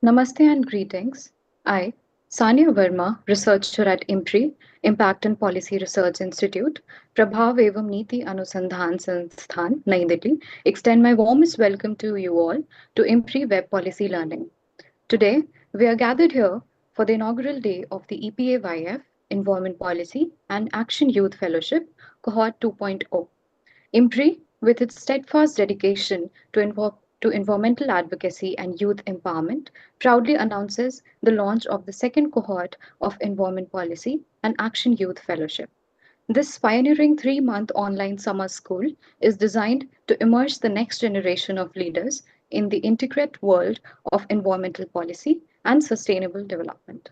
Namaste and greetings. I, Sania Verma, researcher at IMPRI, Impact and Policy Research Institute, Prabhav Evam Niti Anusandhan Sansthan, Nai Delhi, extend my warmest welcome to you all to IMPRI Web Policy Learning. Today, we are gathered here for the inaugural day of the EPAYF Environment Policy and Action Youth Fellowship, Cohort 2.0. IMPRI, with its steadfast dedication to environmental advocacy and youth empowerment, proudly announces the launch of the second cohort of Environment Policy and Action Youth Fellowship. This pioneering 3-month online summer school is designed to immerse the next generation of leaders in the intricate world of environmental policy and sustainable development.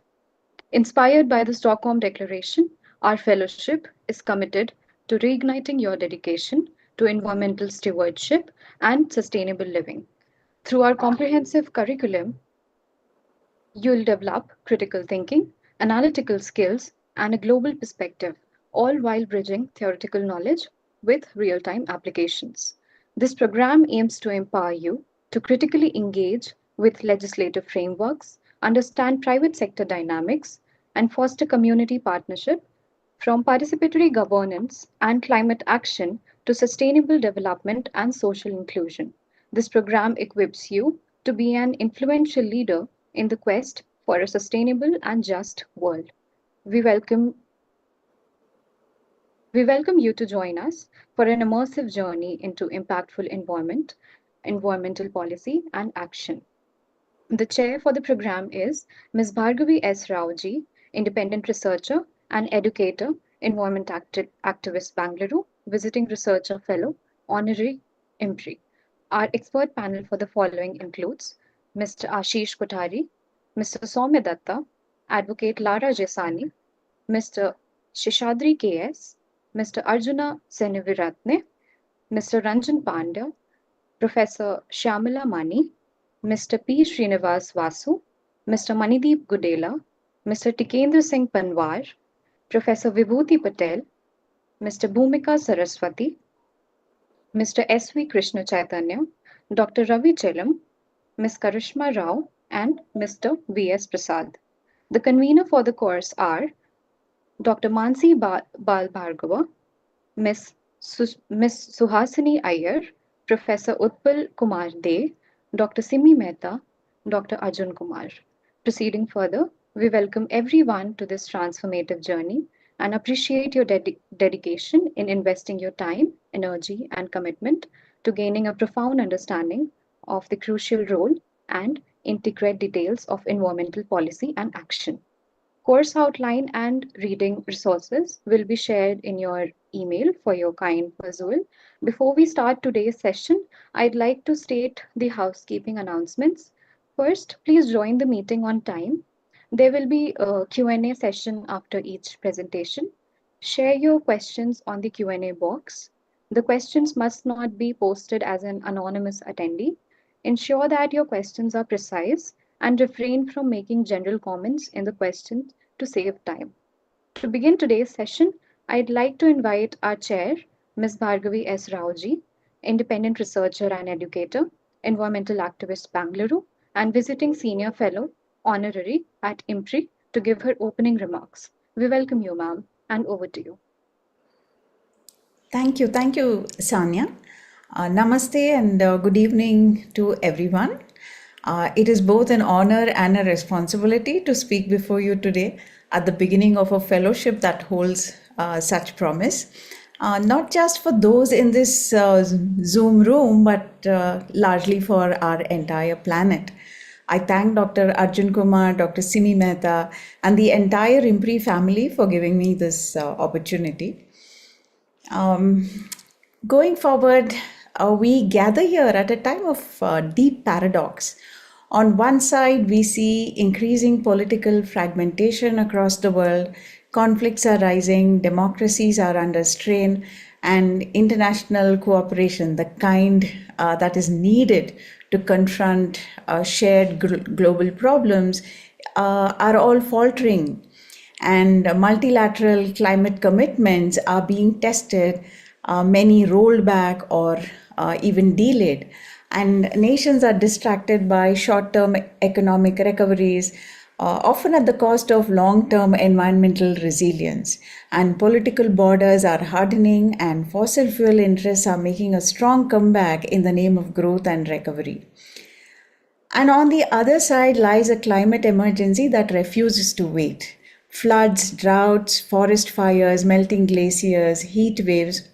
Inspired by the Stockholm Declaration, our fellowship is committed to reigniting your dedication to environmental stewardship and sustainable living. Through our comprehensive curriculum, you'll develop critical thinking, analytical skills, and a global perspective, all while bridging theoretical knowledge with real time applications. This program aims to empower you to critically engage with legislative frameworks, understand private sector dynamics, and foster community partnership from participatory governance and climate action to sustainable development and social inclusion. This program equips you to be an influential leader in the quest for a sustainable and just world. We welcome we welcome you to join us for an immersive journey into impactful environment, environmental policy, and action. The chair for the program is Ms. Bhargavi S Rao ji, independent researcher and educator, Environment Activist Bangalore, visiting researcher fellow, honorary IMPRI. Our expert panel for the following includes Mr. Ashish Kothari, Mr. Soumya Datta, Advocate Lara Jesani, Mr. Shishadri KS, Mr. Arjuna Seneviratne, Mr. Ranjan Pandya, Professor Shyamala Mani, Mr. P. Srinivas Vasu, Mr. Manideep Gudela, Mr. Tikendra Singh Panwar, Professor Vibhuti Patel, Mr. Bhumika Saraswati, Mr. S. V. Krishna Chaitanya, Dr. Ravi Chelam, Ms. Karishma Rao, and Mr. V. S. Prasad. The convener for the course are Dr. Mansi Bal Bhargava, Ms. Suhasini Iyer, Professor Utpal Kumar De, Dr. Simi Mehta, Dr. Arjun Kumar. Proceeding further, we welcome everyone to this transformative journey and appreciate your dedication in investing your time, energy, and commitment to gaining a profound understanding of the crucial role and intricate details of environmental policy and action. Course outline and reading resources will be shared in your email for your kind perusal. Before we start today's session, I'd like to state the housekeeping announcements. First, please join the meeting on time. There will be a Q&A session after each presentation. Share your questions on the Q&A box. The questions must not be posted as an anonymous attendee. Ensure that your questions are precise and refrain from making general comments in the questions to save time. To begin today's session, I'd like to invite our chair, Ms. Bhargavi S Rao ji, independent researcher and educator, environmental activist Bangalore, and visiting senior fellow, honorary at IMPRI, to give her opening remarks. We welcome you, ma'am, and over to you. Thank you, Sanya. Namaste and good evening to everyone. It is both an honor and a responsibility to speak before you today at the beginning of a fellowship that holds such promise. Not just for those in this Zoom room, but largely for our entire planet. I thank Dr. Arjun Kumar, Dr. Simi Mehta, and the entire IMPRI family for giving me this opportunity. Going forward, we gather here at a time of deep paradox. On one side, we see increasing political fragmentation across the world, conflicts are rising, democracies are under strain, and international cooperation, the kind that is needed to confront shared global problems, are all faltering. And multilateral climate commitments are being tested, many rolled back or even delayed. and nations are distracted by short term economic recoveries, often at the cost of long term environmental resilience. And political borders are hardening, and fossil fuel interests are making a strong comeback in the name of growth and recovery. And on the other side lies a climate emergency that refuses to wait. Floods, droughts, forest fires, melting glaciers, heat waves,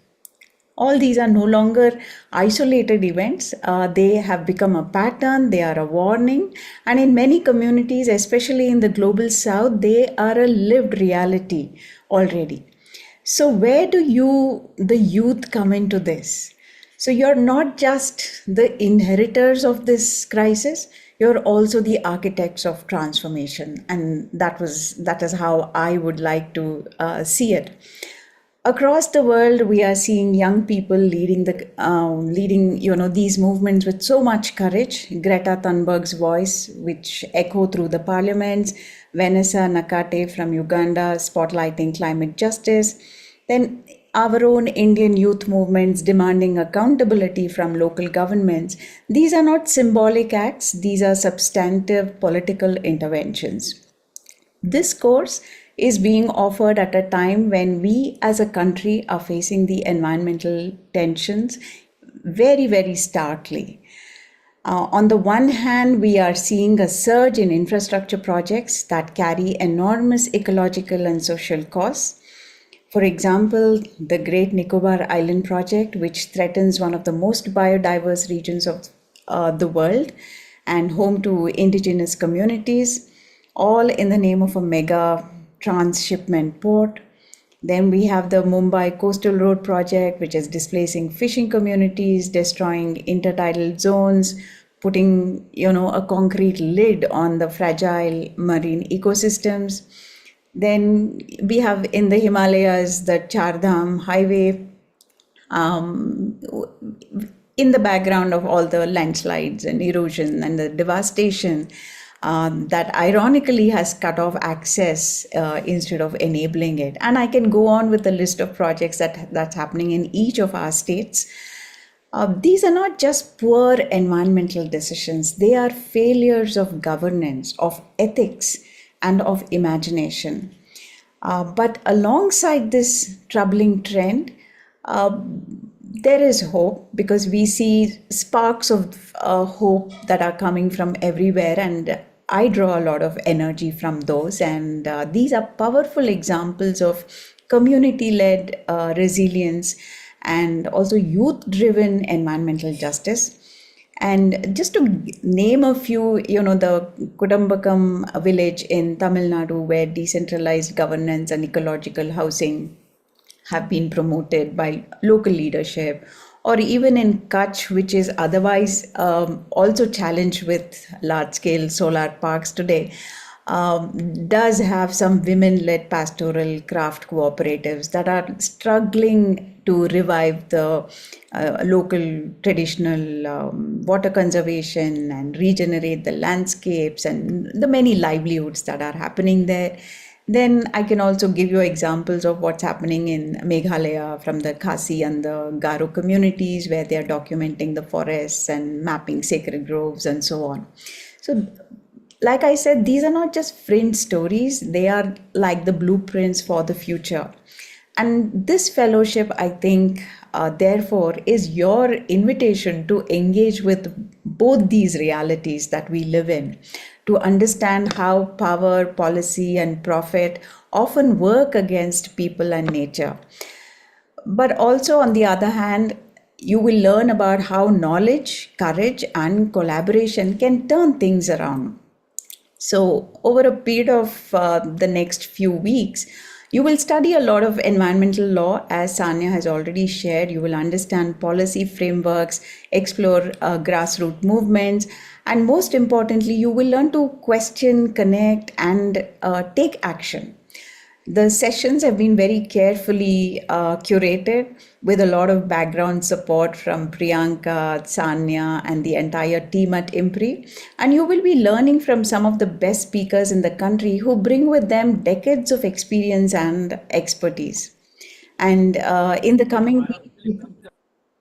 all these are no longer isolated events. They have become a pattern, they are a warning, and in many communities, especially in the global south, they are a lived reality already. So, where do you, the youth, come into this? So, you're not just the inheritors of this crisis, you're also the architects of transformation, and that is how I would like to see it. Across the world, we are seeing young people leading these movements with so much courage. Greta Thunberg's voice, which echo through the parliaments, Vanessa Nakate from Uganda spotlighting climate justice, then our own Indian youth movements demanding accountability from local governments. These are not symbolic acts; these are substantive political interventions. This course is being offered at a time when we as a country are facing the environmental tensions very, very starkly. On the one hand, we are seeing a surge in infrastructure projects that carry enormous ecological and social costs. For example, the Great Nicobar Island project, which threatens one of the most biodiverse regions of the world and home to indigenous communities, all in the name of a mega transshipment port. Then we have the Mumbai Coastal Road project, which is displacing fishing communities, destroying intertidal zones, putting a concrete lid on the fragile marine ecosystems. Then we have in the Himalayas the Char Dham highway, um, in the background of all the landslides and erosion and the devastation, that ironically has cut off access instead of enabling it. And I can go on with the list of projects that's happening in each of our states. These are not just poor environmental decisions, they are failures of governance, of ethics, and of imagination. But alongside this troubling trend, uh, there is hope, because we see sparks of hope that are coming from everywhere, and I draw a lot of energy from those. And these are powerful examples of community led resilience and also youth driven environmental justice. And just to name a few, the Kudambakam village in Tamil Nadu, where decentralized governance and ecological housing have been promoted by local leadership, or even in Kutch, which is otherwise also challenged with large scale solar parks today, does have some women led pastoral craft cooperatives that are struggling to revive the local traditional water conservation and regenerate the landscapes and the many livelihoods that are happening there. Then I can also give you examples of what's happening in Meghalaya from the Khasi and the Garo communities, where they are documenting the forests and mapping sacred groves and so on. So, like I said, these are not just fringe stories, they are like the blueprints for the future. And this fellowship, I think, therefore, is your invitation to engage with both these realities that we live in, to understand how power, policy, and profit often work against people and nature. But also, on the other hand, you will learn about how knowledge, courage, and collaboration can turn things around. So, over a period of the next few weeks, you will study a lot of environmental law, as Sanya has already shared. You will understand policy frameworks, explore grassroots movements, and most importantly, you will learn to question, connect, and take action. The sessions have been very carefully curated with a lot of background support from Priyanka, Sanya, and the entire team at IMPRI. And you will be learning from some of the best speakers in the country who bring with them decades of experience and expertise. And in the coming week,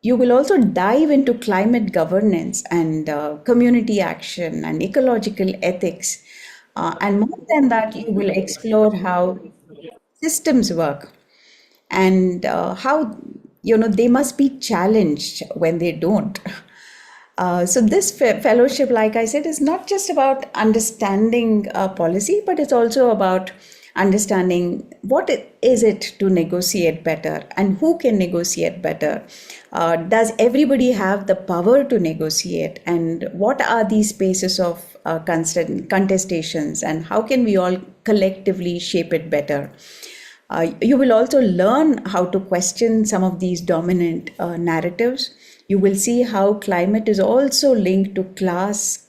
You will also dive into climate governance and community action and ecological ethics. And more than that, you will explore how systems work and how they must be challenged when they don't. So this fellowship, like I said, is not just about understanding policy, but it's also about understanding what is it to negotiate better and who can negotiate better. Does everybody have the power to negotiate, and what are these spaces of contestations, and how can we all collectively shape it better? You will also learn how to question some of these dominant narratives. You will see how climate is also linked to class,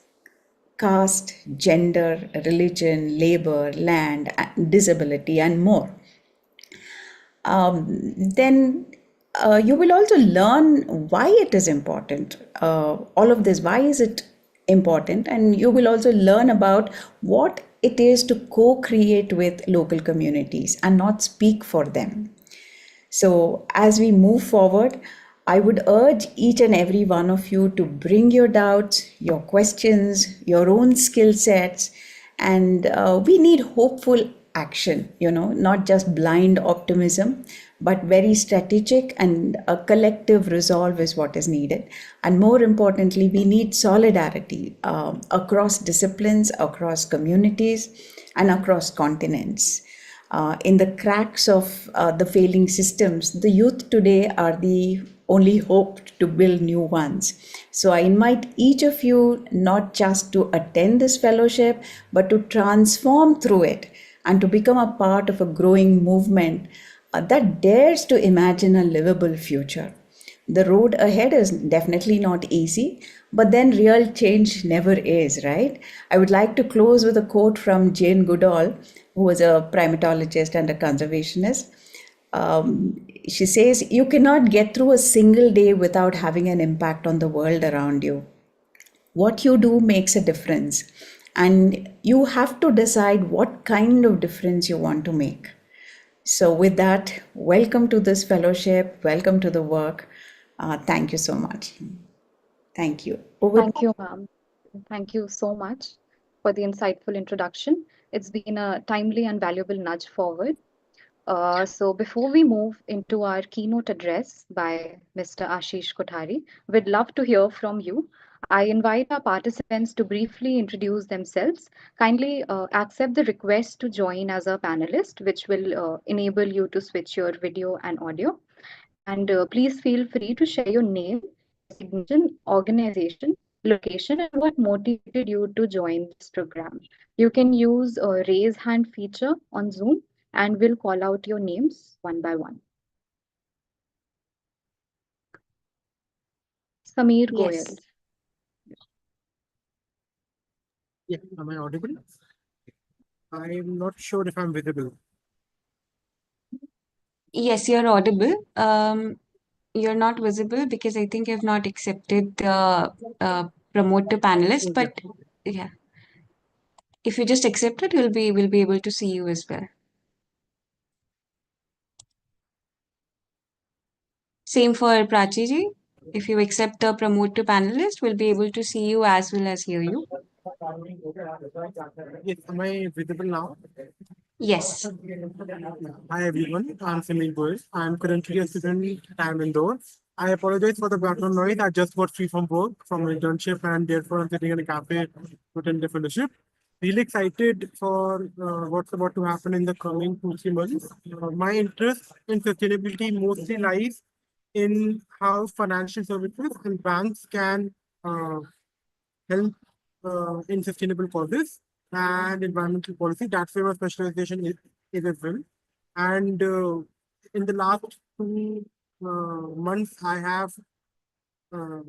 caste, gender, religion, labor, land, disability, and more. Then you will also learn why it is important. All of this, why is it important? And you will also learn about what it is to co create with local communities and not speak for them. So, as we move forward, I would urge each and every one of you to bring your doubts, your questions, your own skill sets, and we need hopeful action, not just blind optimism, but very strategic and a collective resolve is what is needed. And more importantly, we need solidarity across disciplines, across communities, and across continents. In the cracks of the failing systems, the youth today are the only hope to build new ones. So I invite each of you not just to attend this fellowship, but to transform through it and to become a part of a growing movement that dares to imagine a livable future. The road ahead is definitely not easy, but then real change never is, right? I would like to close with a quote from Jane Goodall, who was a primatologist and a conservationist. She says, "You cannot get through a single day without having an impact on the world around you. What you do makes a difference, and you have to decide what kind of difference you want to make." So, with that, welcome to this fellowship, welcome to the work. Thank you so much. Thank you. Over. Thank you, ma'am. Thank you so much for the insightful introduction. It's been a timely and valuable nudge forward. So before we move into our keynote address by Mr. Ashish Kothari, we'd love to hear from you. I invite our participants to briefly introduce themselves. Kindly accept the request to join as a panelist, which will enable you to switch your video and audio. And please feel free to share your name, designation, organization, location, and what motivated you to join this program. You can use a raise hand feature on Zoom and we'll call out your names one by one. Sameer Yes. Goyal. Yeah, am I audible? I'm not sure if I'm visible. Yes, you're audible. You're not visible because I think you've not accepted the promote to panelist, but yeah, if you just accept it, we'll be able to see you as well. Same for Prachi ji. If you accept the promote to panelist, we'll be able to see you as well as hear you. Yes, am I visible now? Yes. Hi everyone, I'm Sameer Goyal. I'm currently a student at Indore. I apologize for the background noise. I just got free from work, from an internship, and therefore I'm sitting in a cafe to attend the fellowship. Really excited for what's about to happen in the coming 2-3 months. My interest in sustainability mostly lies in how financial services and banks can help in sustainable causes and environmental policy. That's where my specialization is as well. And in the last 2 months, I have uh,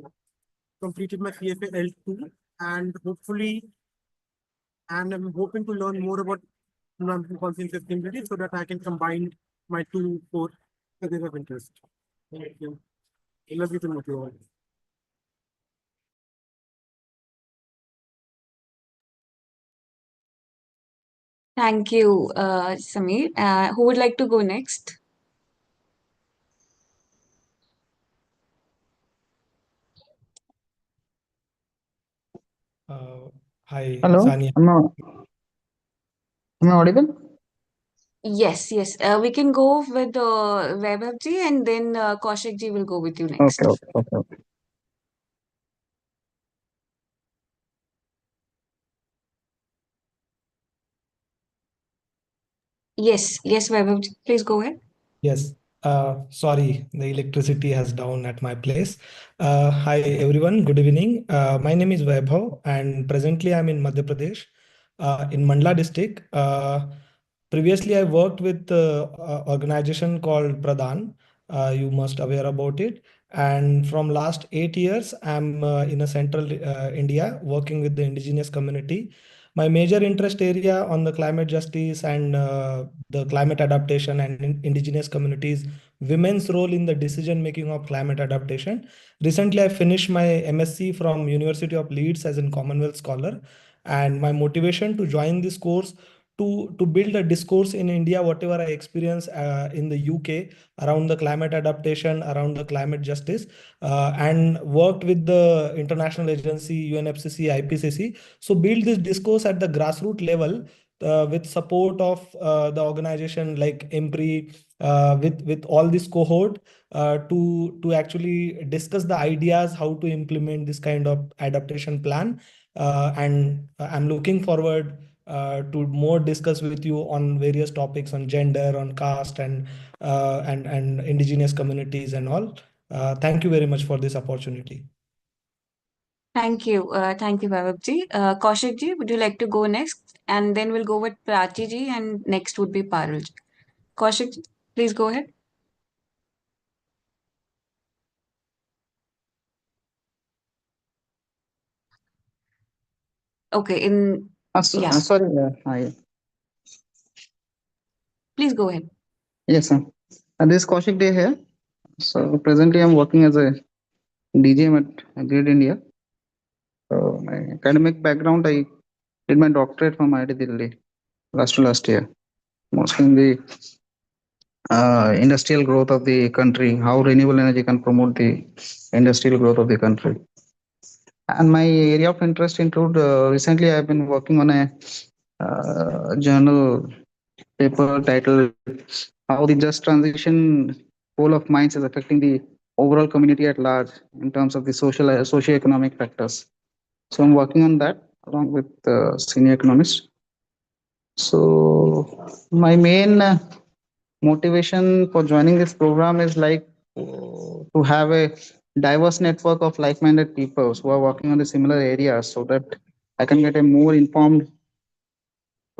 completed my CFA L2, and I'm hoping to learn more about environmental policy and sustainability so that I can combine my two core areas of interest. Thank you. I love you to meet you all. Thank you, Sameer. Who would like to go next? Hi, Hello, Sania. am I audible? Yes, yes. We can go with Vaibhav ji, and then Kaushik ji will go with you Okay, next. okay. Yes, yes, Vaibhav ji, please go ahead. Yes, sorry, the electricity has down at my place. Hi, everyone. Good evening. My name is Vaibhav, and presently I'm in Madhya Pradesh, in Mandla district. Previously, I worked with organization called Pradhan. You must aware about it. And from last 8 years, I'm in a central India working with the indigenous community. My major interest area on the climate justice and the climate adaptation and indigenous communities, women's role in the decision making of climate adaptation. Recently, I finished my MSc from University of Leeds as a Commonwealth scholar, and my motivation to join this course to build a discourse in India, whatever I experience in the UK around the climate adaptation, around the climate justice, and worked with the international agency UNFCCC, IPCC. So build this discourse at the grassroots level with support of the organization like IMPRI, with all this cohort to actually discuss the ideas how to implement this kind of adaptation plan. And I'm looking forward to more discuss with you on various topics on gender, on caste, and indigenous communities and all. Thank you very much for this opportunity. Thank you, Vaibhav ji. Kaushik ji, would you like to go next? And then we'll go with Prachi ji, and next would be Parul ji. Kaushik ji, please go ahead. Okay, yeah, Sorry, please go ahead. yes, sir. This is Kaushik Day here. So presently, I'm working as a DGM at Grid India. So my academic background, I did my doctorate from IIT Delhi last year, mostly in the industrial growth of the country, how renewable energy can promote the industrial growth of the country. And my area of interest include recently I've been working on a journal paper titled "How the Just Transition Goal of Mines is Affecting the Overall Community at Large in terms of the socio-economic factors." So I'm working on that along with senior economists. So my main motivation for joining this program is like to have a diverse network of like-minded people who are working on the similar areas so that I can get a more informed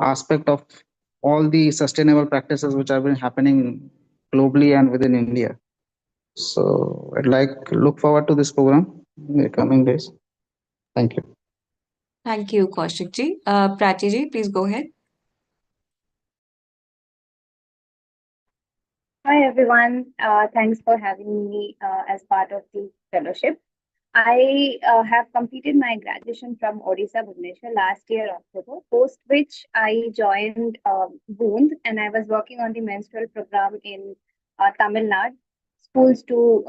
aspect of all the sustainable practices which have been happening globally and within India. So I'd like look forward to this program in the coming days. Thank you. Thank you, Kaushik ji. Prachi ji, please go ahead. Hi everyone. Thanks for having me as part of the fellowship. I have completed my graduation from Odisha, Bhubaneswar last year, October, post which I joined Boond and I was working on the menstrual program in Tamil Nadu, schools to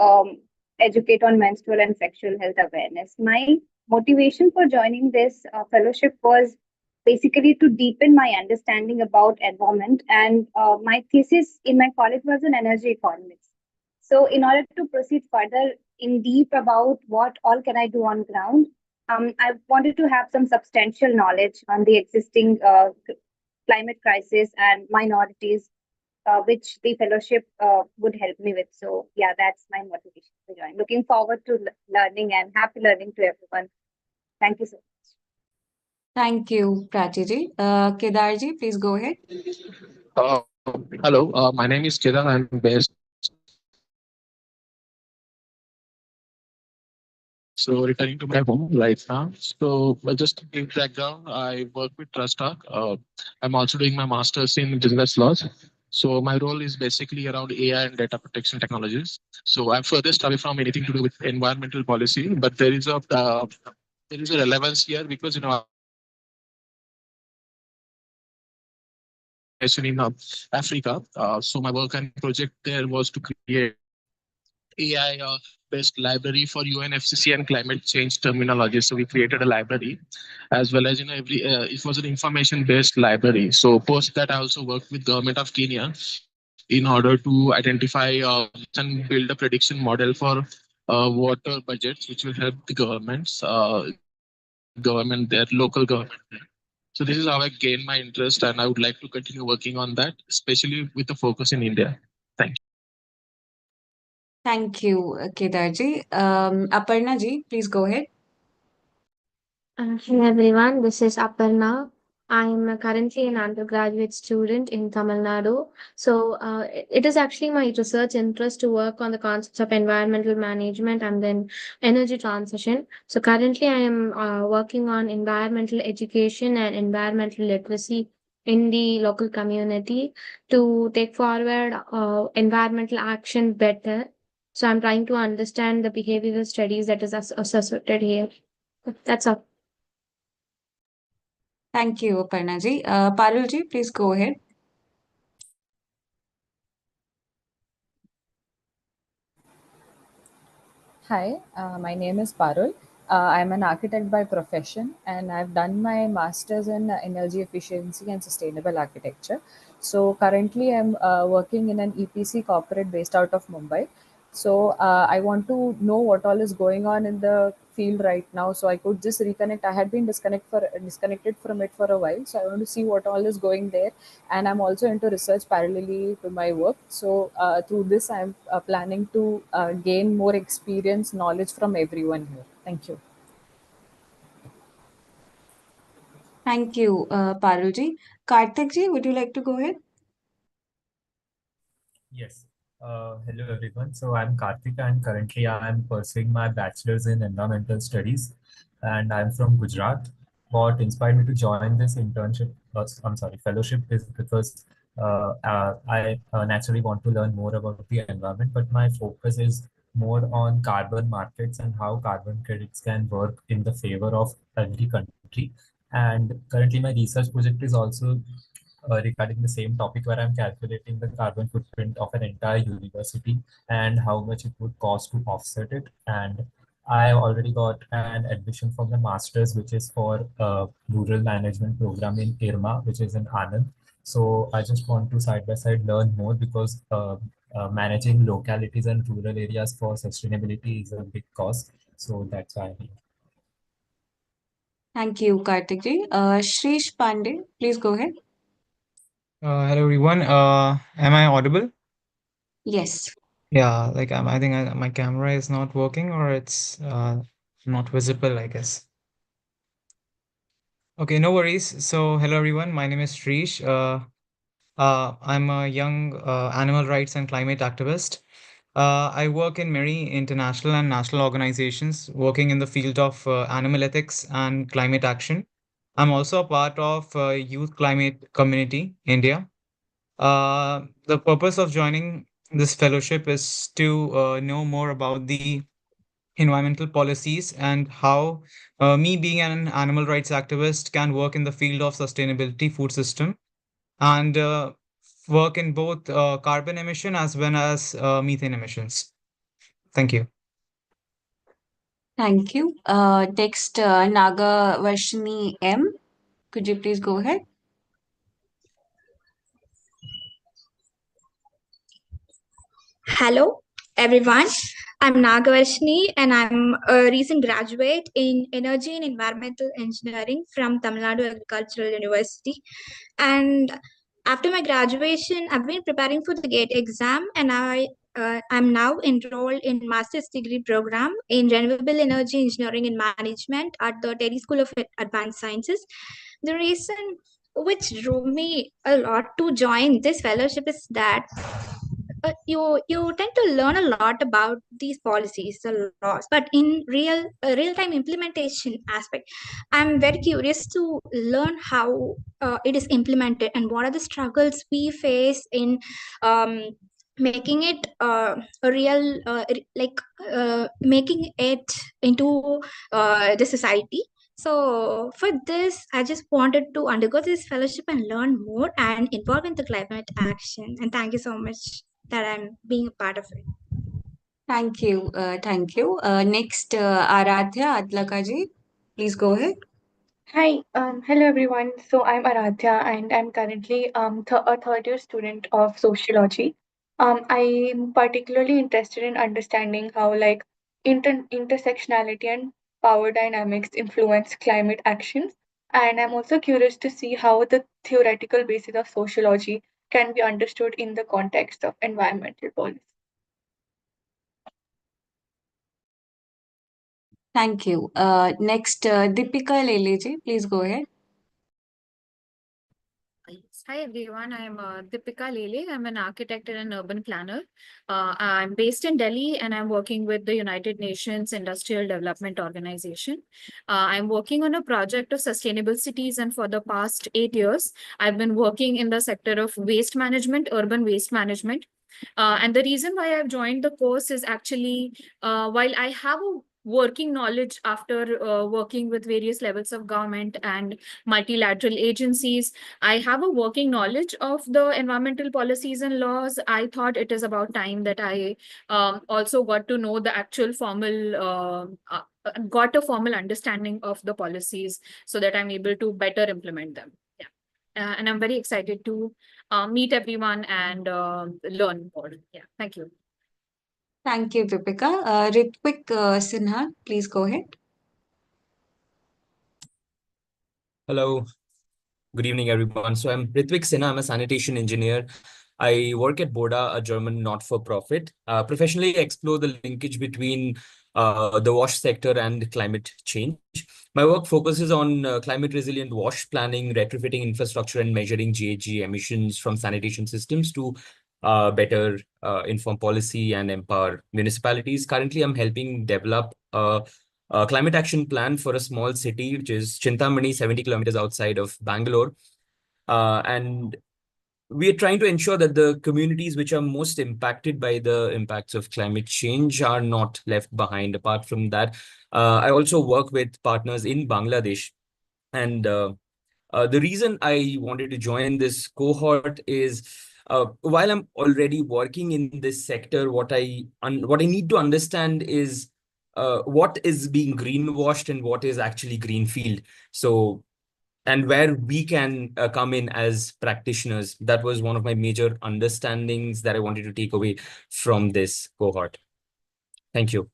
educate on menstrual and sexual health awareness. My motivation for joining this fellowship was basically to deepen my understanding about environment, and my thesis in my college was in energy economics. So in order to proceed further in deep about what all can I do on ground, I wanted to have some substantial knowledge on the existing climate crisis and minorities, which the fellowship would help me with. So yeah, that's my motivation to join. Looking forward to learning and happy learning to everyone. Thank you so much. Thank you, Prachi ji. Kedar ji, please go ahead. Uh, Hello, my name is Kedar. I'm based. So returning to my home right now. So just to give background, I work with Trust Talk. I'm also doing my master's in business laws. So my role is basically around AI and data protection technologies. So I'm furthest away from anything to do with environmental policy, but there is a relevance here because in Africa. So my work and project there was to create AI based library for UNFCCC and climate change terminology. So we created a library, as well as every it was an information based library. So post that I also worked with government of Kenya in order to identify and build a prediction model for water budgets, which will help the governments, government there, local government. So this is how I gained my interest, and I would like to continue working on that, especially with the focus in India. Thank you. Thank you, Kedarji. Aparna ji, please go ahead. Hello everyone, this is Aparna. I'm currently an undergraduate student in Tamil Nadu. So it is actually my research interest to work on the concepts of environmental management and then energy transition. So currently I am working on environmental education and environmental literacy in the local community to take forward environmental action better. So I'm trying to understand the behavioral studies that is associated here. That's all. Thank you, Aparna ji. Parul ji, please go ahead. Hi, my name is Parul. I'm an architect by profession, and I've done my master's in energy efficiency and sustainable architecture. So currently, I'm working in an EPC corporate based out of Mumbai. So I want to know what all is going on in the field right now. So I could just reconnect. I had been disconnected from it for a while. So I want to see what all is going there, and I'm also into research parallelly to my work. So through this I'm planning to gain more experience knowledge from everyone here. Thank you. Thank you, Parul ji. Karthik ji, would you like to go ahead? Yes. Hello everyone. So I'm Karthik and currently I'm pursuing my bachelor's in environmental studies and I'm from Gujarat. What inspired me to join this fellowship is because I naturally want to learn more about the environment, but my focus is more on carbon markets and how carbon credits can work in the favor of every country. And currently my research project is also regarding the same topic where I'm calculating the carbon footprint of an entire university and how much it would cost to offset it. And I already got an admission for the master's, which is for rural management program in IRMA, which is in Anand. So I just want to side by side learn more because managing localities and rural areas for sustainability is a big cost. So that's why I'm here. Thank you, Karthik ji. Shrish Pandey, please go ahead. Hello everyone. Am I audible? Yes. Yeah, like I think my camera is not working or it's not visible, I guess. Okay, no worries. So hello everyone. My name is Shrish. I'm a young animal rights and climate activist. I work in many international and national organizations working in the field of animal ethics and climate action. I'm also a part of Youth Climate Community India. The purpose of joining this fellowship is to know more about the environmental policies and how me being an animal rights activist can work in the field of sustainability food system and work in both carbon emission as well as methane emissions. Thank you. Thank you. Next, Naga Varshini M. Could you please go ahead? Hello, everyone. I'm Nagavarshini and I'm a recent graduate in Energy and Environmental Engineering from Tamil Nadu Agricultural University. And after my graduation, I've been preparing for the GATE exam and I'm now enrolled in master's degree program in Renewable Energy Engineering and Management at the Teddy School of Advanced Sciences. The reason which drove me a lot to join this fellowship is that you tend to learn a lot about these policies, the laws, but in real time implementation aspect, I'm very curious to learn how it is implemented and what are the struggles we face in um, making it a real making it into the society. So for this, I just wanted to undergo this fellowship and learn more and involve in the climate action. And thank you so much that I'm being a part of it. Thank you. Thank you. Next, Aradhya Adlakaji, please go ahead. Hi, hello everyone. So I'm Aradhya and I'm currently a third year student of sociology. I'm particularly interested in understanding how like intersectionality and power dynamics influence climate actions. And I'm also curious to see how the theoretical basis of sociology can be understood in the context of environmental policy. Thank you. Next, Deepika Leleji, please go ahead. Hi everyone, I'm Deepika Lele. I'm an architect and an urban planner. I'm based in Delhi and I'm working with the United Nations Industrial Development Organization. I'm working on a project of sustainable cities, and for the past 8 years, I've been working in the sector of waste management, urban waste management. And the reason why I've joined the course is actually while I have a working knowledge after working with various levels of government and multilateral agencies, I have a working knowledge of the environmental policies and laws. I thought it is about time that I also got to know the actual got a formal understanding of the policies so that I'm able to better implement them. Yeah. And I'm very excited to meet everyone and learn more. Yeah, thank you. Thank you, Deepika. Ritvik Sinha, please go ahead. Hello, good evening, everyone. So I'm Ritvik Sinha. I'm a sanitation engineer. I work at Boda, a German not-for-profit. Professionally, I explore the linkage between the wash sector and climate change. My work focuses on climate-resilient wash planning, retrofitting infrastructure, and measuring GHG emissions from sanitation systems to better inform policy and empower municipalities. Currently, I'm helping develop a climate action plan for a small city, which is Chintamani, 70 kilometers outside of Bangalore. And we are trying to ensure that the communities which are most impacted by the impacts of climate change are not left behind. Apart from that, I also work with partners in Bangladesh. And the reason I wanted to join this cohort is while I'm already working in this sector, what I need to understand is what is being greenwashed and what is actually greenfield. So, and where we can come in as practitioners. That was one of my major understandings that I wanted to take away from this cohort. Thank you.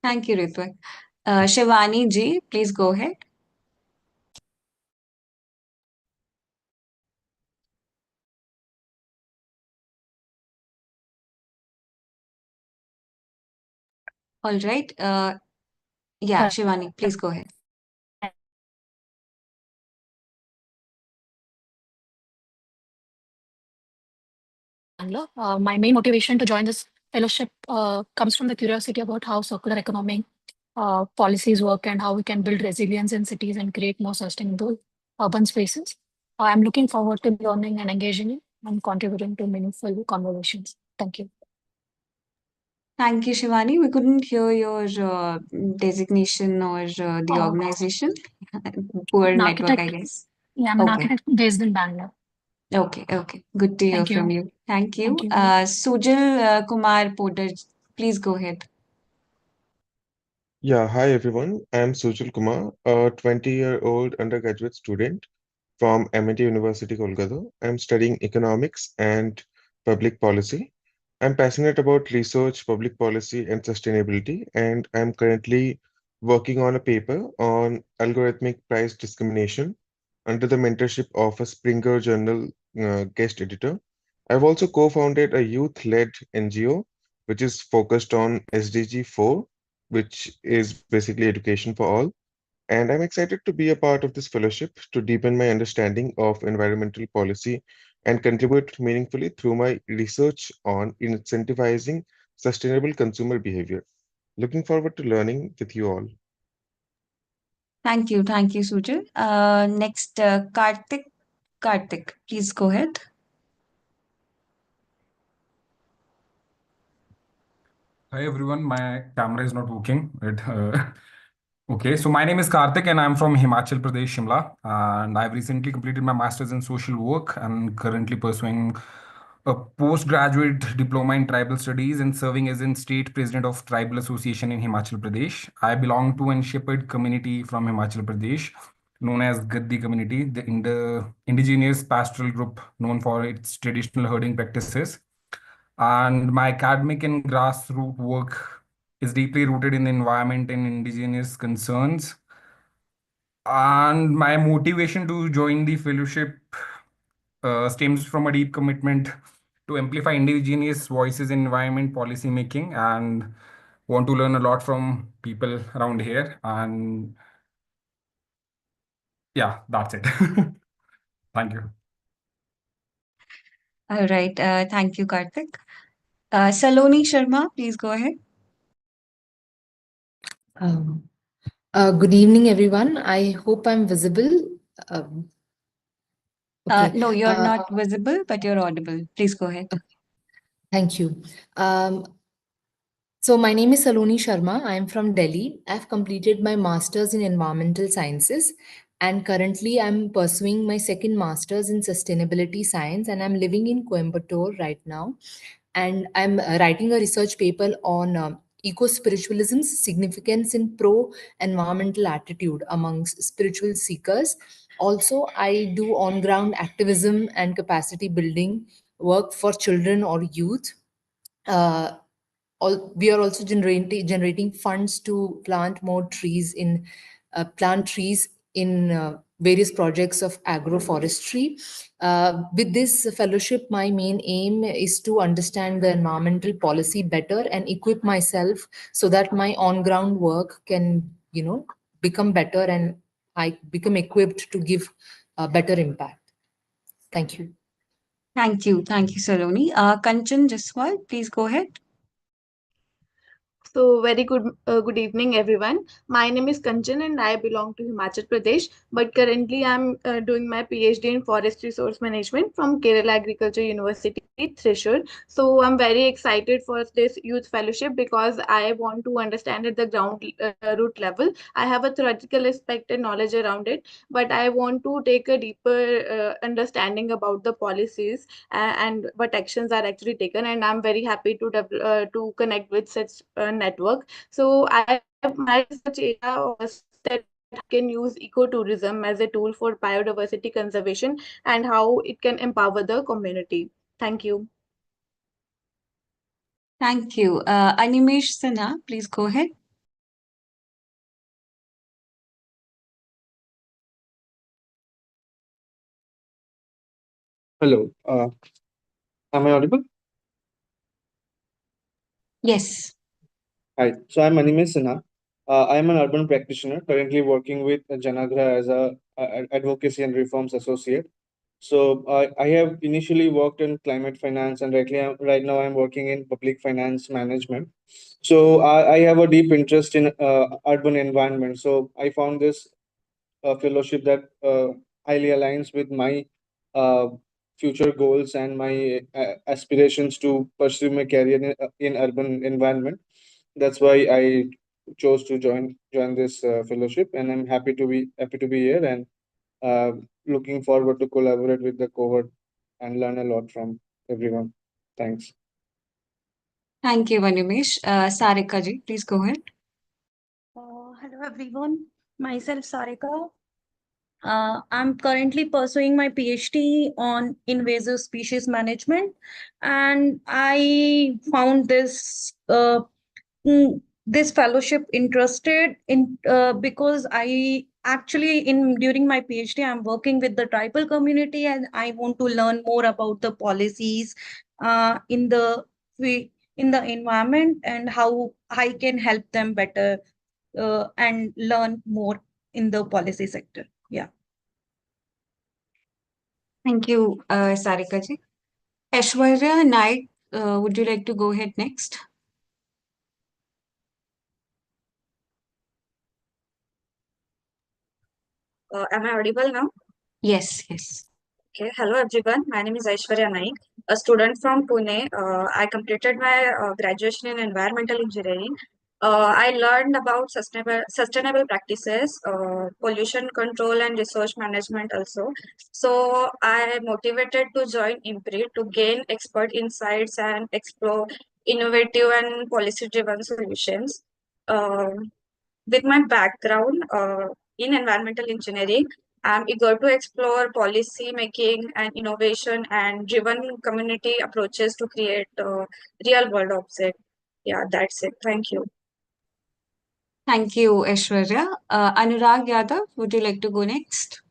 Thank you, Ritvik. Shivani Ji, please go ahead. All right. Yeah, Shivani, please go ahead. Bangalore. My main motivation to join this fellowship comes from the curiosity about how circular economic policies work and how we can build resilience in cities and create more sustainable urban spaces. I'm looking forward to learning and engaging in and contributing to meaningful conversations. Thank you. Thank you, Shivani. We couldn't hear your designation or the organization. Poor An network, I architect. guess. Yeah, I'm an Okay. architect based in Bangalore. Okay, okay. Good to hear Thank from you. you. Thank you. Thank you. Sujal Kumar Poddar, please go ahead. Yeah, hi everyone. I'm Sujal Kumar, a 20-year-old undergraduate student from MIT University, Kolkata. I'm studying economics and public policy. I'm passionate about research, public policy, and sustainability, and I'm currently working on a paper on algorithmic price discrimination under the mentorship of a Springer Journal guest editor. I've also co-founded a youth-led NGO, which is focused on SDG 4, which is basically education for all. And I'm excited to be a part of this fellowship to deepen my understanding of environmental policy and contribute meaningfully through my research on incentivizing sustainable consumer behavior. Looking forward to learning with you all. Thank you. Thank you, Sujal. Next, Karthik. Karthik, please go ahead. Hi everyone, my camera is not working. Okay, so my name is Karthik and I'm from Himachal Pradesh, Shimla. And I've recently completed my master's in social work and currently pursuing a postgraduate diploma in tribal studies and serving as in state president of Tribal Association in Himachal Pradesh. I belong to an shepherd community from Himachal Pradesh known as Gaddi community, the indigenous pastoral group known for its traditional herding practices. And my academic and grassroots work is deeply rooted in the environment and indigenous concerns. And my motivation to join the fellowship stems from a deep commitment to amplify indigenous voices in environment policy making, and want to learn a lot from people around here. And yeah, that's it. Thank you. All right. Thank you, Karthik. Saloni Sharma, please go ahead. Um, Good evening, everyone. I hope I'm visible. Um, okay. No, you're not visible, but you're audible. Please go ahead. Thank you. So my name is Saloni Sharma. I am from Delhi. I've completed my master's in environmental sciences, and currently I'm pursuing my second master's in sustainability science, and I'm living in Coimbatore right now. And I'm writing a research paper on eco-spiritualism's significance in pro-environmental attitude amongst spiritual seekers. Also, I do on-ground activism and capacity building work for children or youth. Uh, we are also generating funds to plant trees in various projects of agroforestry. With this fellowship, my main aim is to understand the environmental policy better and equip myself so that my on-ground work can, become better and I become equipped to give a better impact. Thank you. Thank you. Thank you, Saloni. Kanchan Jaswal, please go ahead. So very good evening, everyone. My name is Kanchan and I belong to Himachal Pradesh. But currently, I'm doing my PhD in Forest Resource Management from Kerala Agriculture University, Thrissur. So I'm very excited for this youth fellowship because I want to understand at the ground root level. I have a theoretical aspect and knowledge around it, but I want to take a deeper understanding about the policies and what actions are actually taken. And I'm very happy to connect with such network. So my research area was that can use ecotourism as a tool for biodiversity conservation and how it can empower the community. Thank you. Thank you. Animesh Sinha, please go ahead. Hello. Am I audible? Yes. Hi. So I'm Animesh Sinha. I am an urban practitioner currently working with Janagra as a advocacy and reforms associate. So I have initially worked in climate finance, and right now I'm working in public finance management. So I have a deep interest in urban environment. So I found this fellowship that highly aligns with my uh, future goals and my aspirations to pursue my career in urban environment. That's why I chose to join this fellowship, and I'm happy to be here and looking forward to collaborate with the cohort and learn a lot from everyone. Thanks. Thank you, Animesh. Sarika ji, please go ahead. Hello everyone, myself Sarika. I'm currently pursuing my PhD on invasive species management, and I found this fellowship interested in because I actually in during my PhD I'm working with the tribal community, and I want to learn more about the policies in the environment and how I can help them better and learn more in the policy sector. Yeah. Thank you, Sarika ji. Aishwarya Naik, would you like to go ahead next? Am I audible now? Yes, yes. Okay. Hello, everyone. My name is Aishwarya Naik, a student from Pune. I completed my graduation in environmental engineering I learned about sustainable practices, pollution control, and resource management also. So I motivated to join IMPRI to gain expert insights and explore innovative and policy-driven solutions. With my background in environmental engineering, I'm eager to explore policy making and innovation and driven community approaches to create real world object. Yeah, that's it. Thank you. Thank you, Aishwarya. Anurag Yadav, would you like to go next?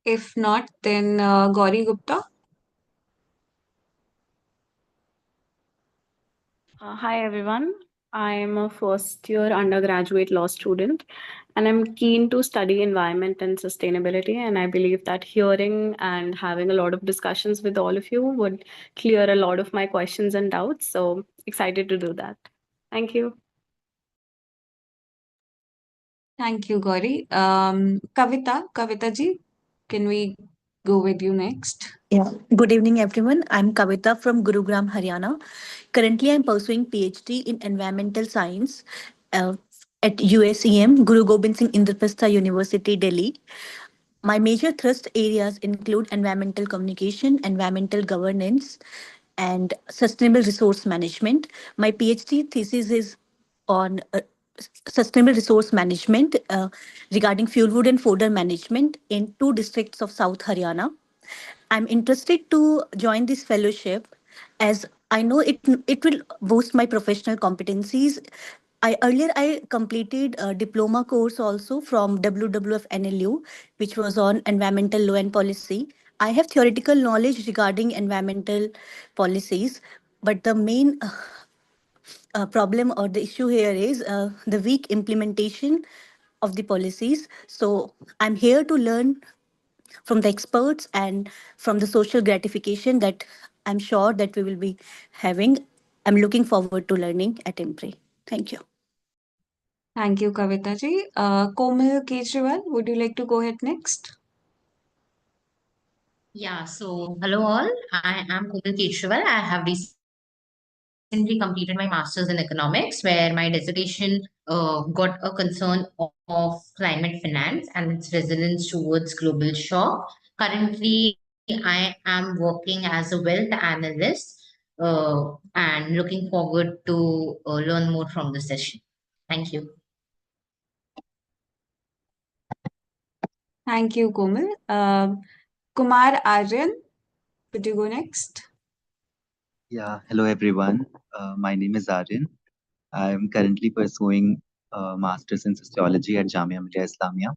If not, then Gauri Gupta. Hi everyone. I'm a first year undergraduate law student and I'm keen to study environment and sustainability. And I believe that hearing and having a lot of discussions with all of you would clear a lot of my questions and doubts. So excited to do that. Thank you. Thank you, Gauri. Kavita ji, can we go with you next? Yeah. Good evening, everyone. I'm Kavita from Gurugram, Haryana. Currently, I'm pursuing PhD in environmental science at USEM, Guru Gobind Singh Indraprastha University, Delhi. My major thrust areas include environmental communication, environmental governance, and sustainable resource management. My PhD thesis is on sustainable resource management regarding fuel wood and fodder management in two districts of South Haryana. I'm interested to join this fellowship as I know it will boost my professional competencies. I completed a diploma course also from WWF NLU, which was on environmental law and policy. I have theoretical knowledge regarding environmental policies, but the main problem or the issue here is the weak implementation of the policies. So I'm here to learn from the experts and from the social gratification that I'm sure that we will be having. I'm looking forward to learning at IMPRI. Thank you. Thank you, Kavita ji. Komal Kejriwal, would you like to go ahead next? Yeah, so hello all. I am Komal Keshriwal. I have recently completed my master's in economics, where my dissertation got a concern of climate finance and its resilience towards global shock. Currently, I am working as a wealth analyst and looking forward to learn more from the session. Thank you. Thank you, Komal. Kumar Aryan, would you go next? Yeah, hello everyone. My name is Aryan. I'm currently pursuing a master's in sociology at Jamia Millia Islamia.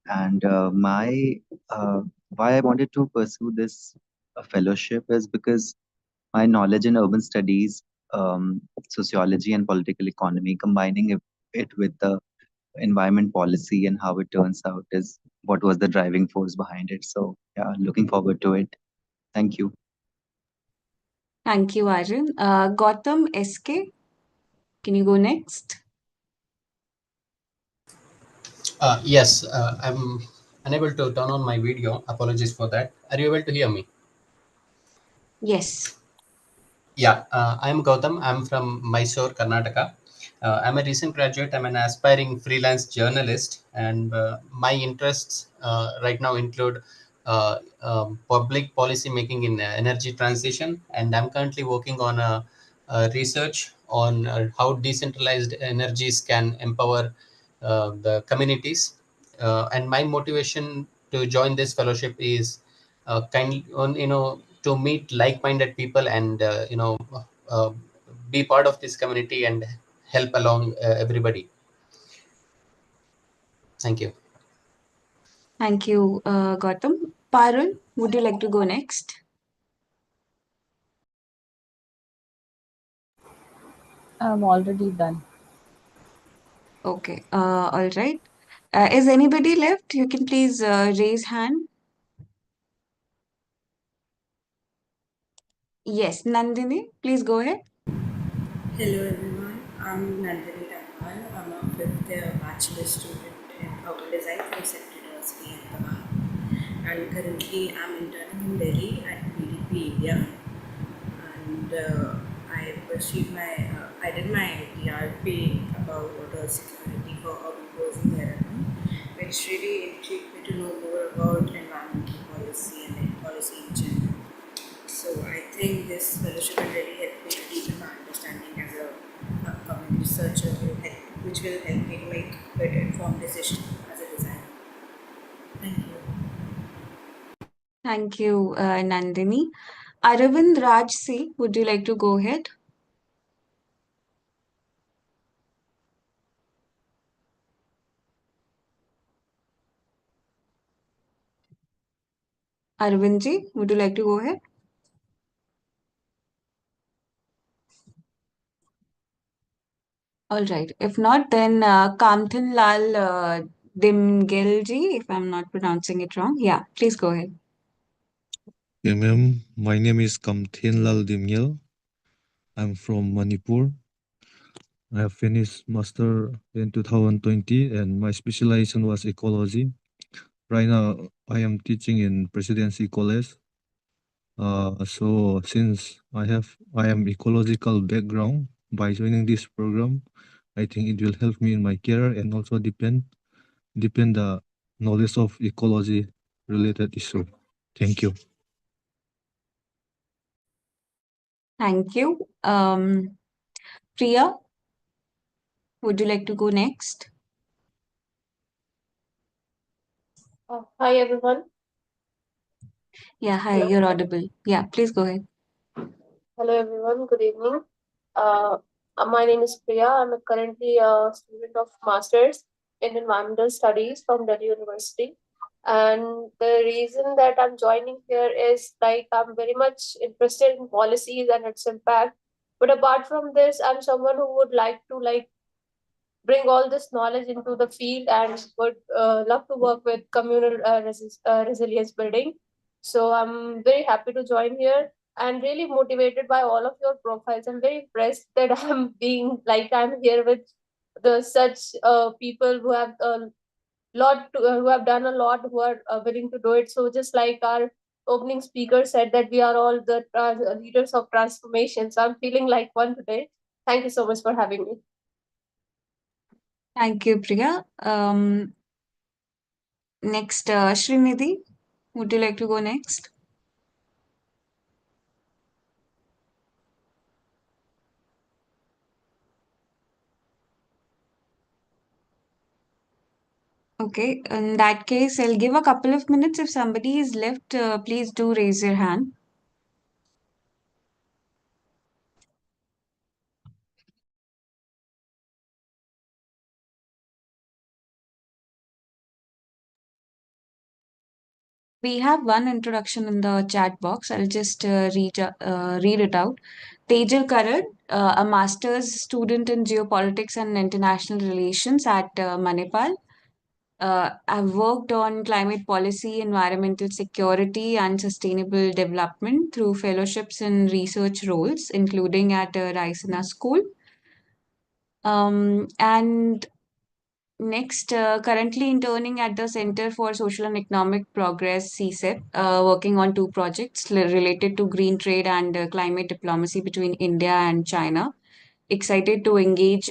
And why I wanted to pursue this fellowship is because my knowledge in urban studies, sociology, and political economy, combining it with the environment policy and how it turns out is what was the driving force behind it. So, yeah, looking forward to it. Thank you. Thank you, Aryan. Gautam SK, can you go next? Yes, I'm unable to turn on my video. Apologies for that. Are you able to hear me? Yes. Yeah, I'm Gautam. I'm from Mysore, Karnataka. I'm a recent graduate. I'm an aspiring freelance journalist, and my interests right now include public policy making in energy transition. And I'm currently working on a research on how decentralized energies can empower the communities. And my motivation to join this fellowship is kind on to meet like-minded people and uh, be part of this community and help along everybody. Thank you. Thank you, Gautam. Parul, would you like to go next? I'm already done. Okay, all right. Is anybody left? You can please raise hand. Yes, Nandini, please go ahead. Hello everyone, I'm Nandini Dagwal. I'm a fifth year bachelor student in urban design from CECCSD University in Ahmedabad. And currently I'm interning in Delhi at PDP India. And I did my DRP about water security for urban housing therapy, which really intrigued me to know more about environmental policy and air policy in general. So I think this fellowship will really help me to deepen my understanding as a upcoming researcher, which will help me to make better informed decisions as a designer. Thank you. Thank you, Nandini. Aravind Raj C, would you like to go ahead? Aravind ji, would you like to go ahead? All right. If not, then Kamthan Lal Dimgel ji, if I'm not pronouncing it wrong. Yeah, please go ahead. Yeah, ma'am. My name is Kamthin Lal Dimyel. I'm from Manipur. I have finished master in 2020 and my specialization was ecology. Right now, I am teaching in Presidency College. So since I am ecological background, by joining this program, I think it will help me in my career and also deepen the knowledge of ecology related issue. Thank you. Thank you. Priya, would you like to go next? Hi, everyone. Yeah, hi, Hello. you're audible. Yeah, please go ahead. Hello, everyone. Good evening. My name is Priya. I'm currently a student of Masters in Environmental Studies from Delhi University. And the reason that I'm joining here is like I'm very much interested in policies and its impact. But apart from this, I'm someone who would like to bring all this knowledge into the field and would love to work with communal resilience building. So I'm very happy to join here and really motivated by all of your profiles. I'm very impressed that I'm here with the such people who have who have done a lot, who are willing to do it. So just like our opening speaker said that we are all the leaders of transformation. So I'm feeling like one today. Thank you so much for having me. Thank you, Priya. Next, Srinidhi, would you like to go next? Okay, in that case, I'll give a couple of minutes. If somebody is left, please do raise your hand. We have one introduction in the chat box. I'll just read it out. Tejal Karan, a master's student in geopolitics and international relations at Manipal. I've worked on climate policy, environmental security, and sustainable development through fellowships and research roles, including at Raisina School. And next, currently interning at the Center for Social and Economic Progress, CSEP, working on two projects related to green trade and climate diplomacy between India and China. Excited to engage,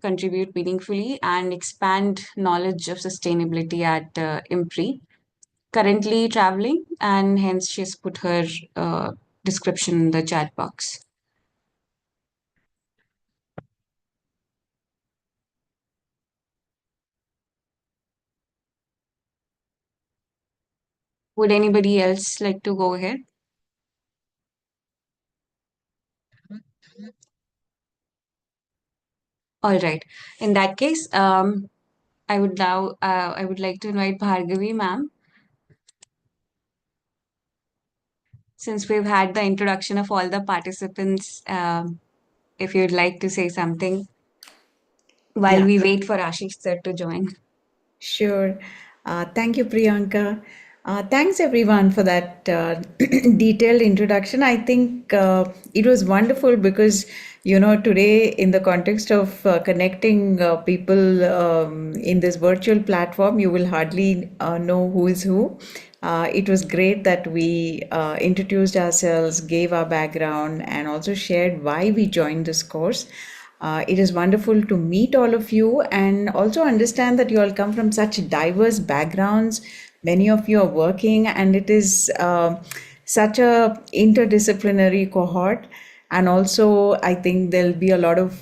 contribute meaningfully, and expand knowledge of sustainability at IMPRI. Currently traveling, and hence she's put her description in the chat box. Would anybody else like to go ahead? All right. In that case, I would like to invite Bhargavi ma'am. Since we've had the introduction of all the participants, if you'd like to say something while Yeah. we wait for Ashish sir to join. Sure. Thank you, Priyanka. Thanks everyone for that detailed introduction. I think it was wonderful because Today, in the context of connecting people in this virtual platform, you will hardly know who is who. It was great that we introduced ourselves, gave our background, and also shared why we joined this course. It is wonderful to meet all of you and also understand that you all come from such diverse backgrounds. Many of you are working, and it is such a interdisciplinary cohort. And also, I think there'll be a lot of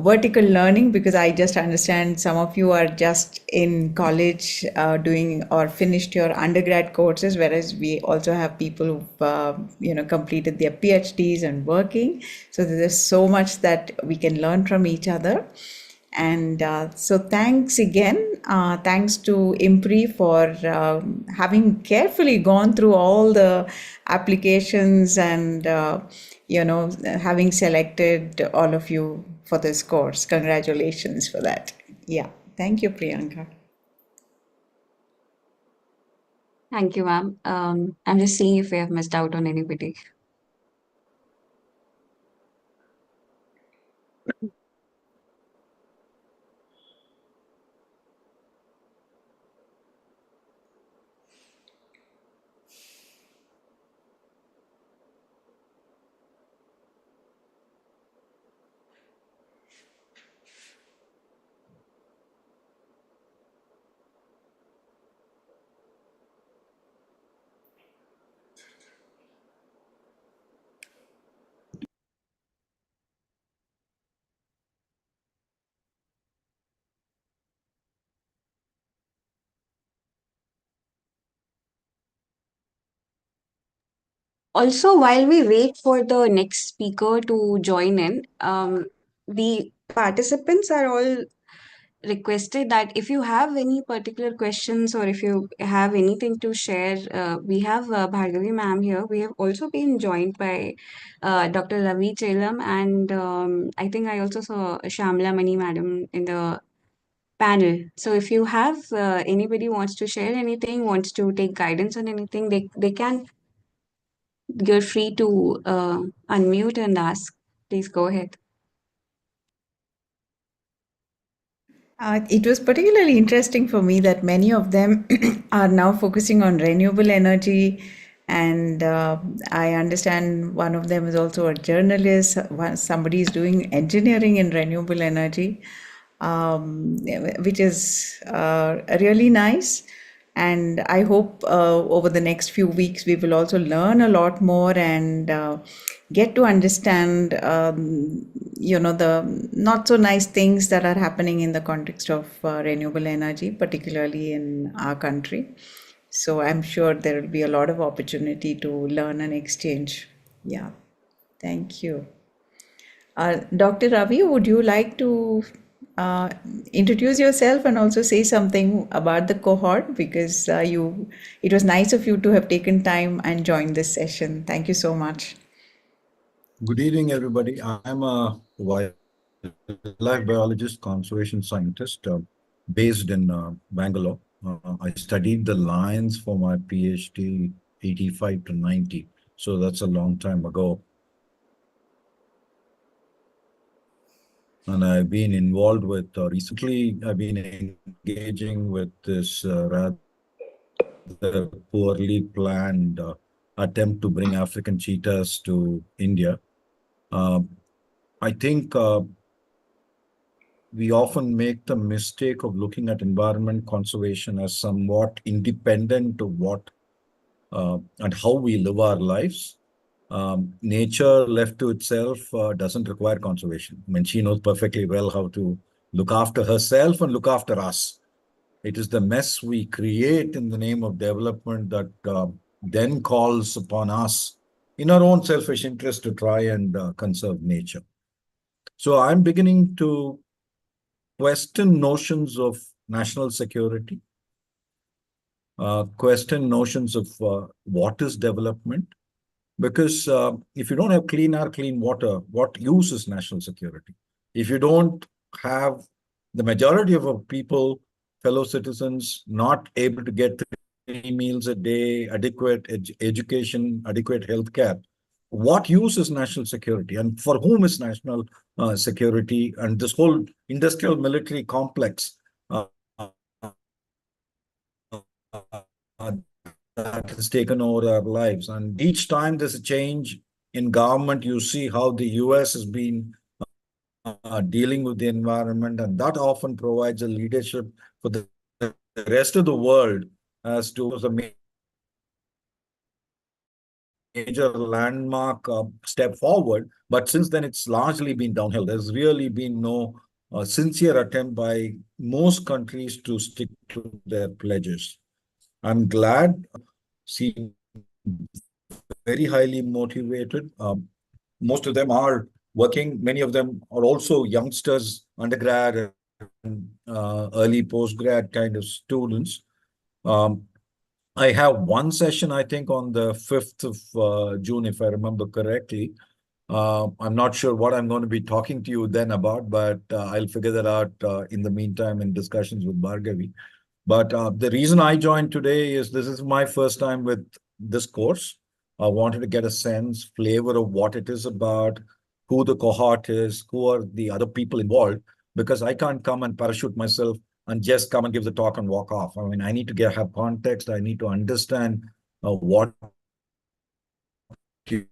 vertical learning, because I just understand some of you are just in college doing or finished your undergrad courses, whereas we also have people who've completed their PhDs and working. So there's so much that we can learn from each other. And so thanks again. Thanks to IMPRI for having carefully gone through all the applications and, having selected all of you for this course. Congratulations for that. Yeah. Thank you, Priyanka. Thank you, ma'am. I'm just seeing if we have missed out on anybody. Also, while we wait for the next speaker to join in, the participants are all requested that if you have any particular questions or if you have anything to share, we have Bhargavi ma'am here. We have also been joined by Dr. Ravi Chelam, and I think I also saw Shamla Mani madam in the panel. So if you have anybody wants to share anything, wants to take guidance on anything, they can. You're free to unmute and ask. Please go ahead. It was particularly interesting for me that many of them are now focusing on renewable energy. And I understand one of them is also a journalist. Somebody is doing engineering in renewable energy, which is really nice. And I hope over the next few weeks we will also learn a lot more and get to understand, the not so nice things that are happening in the context of renewable energy, particularly in our country. So I'm sure there will be a lot of opportunity to learn and exchange. Yeah, thank you. Dr. Ravi, would you like to uh, introduce yourself and also say something about the cohort? Because it was nice of you to have taken time and joined this session. Thank you so much. Good evening, everybody. I'm a wildlife biologist, conservation scientist based in Bangalore. I studied the lions for my PhD 85 to 90. So that's a long time ago. And I've been involved with, recently, I've been engaging with this rather poorly planned attempt to bring African cheetahs to India. I think we often make the mistake of looking at environment conservation as somewhat independent of what and how we live our lives. Nature left to itself doesn't require conservation. I mean, she knows perfectly well how to look after herself and look after us. It is the mess we create in the name of development that then calls upon us in our own selfish interest to try and conserve nature. So I'm beginning to question notions of national security, question notions of what is development. Because if you don't have clean air, clean water, what use is national security? If you don't have the majority of our people, fellow citizens, not able to get 3 meals a day, adequate education, adequate healthcare, what use is national security and for whom is national security, and this whole industrial military complex that has taken over our lives. And each time there's a change in government, you see how the US has been dealing with the environment, and that often provides a leadership for the rest of the world as to the major landmark step forward. But since then, it's largely been downhill. There's really been no sincere attempt by most countries to stick to their pledges. I'm glad seem very highly motivated. Most of them are working. Many of them are also youngsters, undergrad and early postgrad kind of students. I have one session, I think, on the 5th of June, if I remember correctly. I'm not sure what I'm going to be talking to you then about, but I'll figure that out in the meantime in discussions with Bhargavi. But the reason I joined today is this is my first time with this course. I wanted to get a sense, flavor of what it is about, who the cohort is, who are the other people involved, because I can't come and parachute myself and just come and give the talk and walk off. I mean, I need to have context. I need to understand what your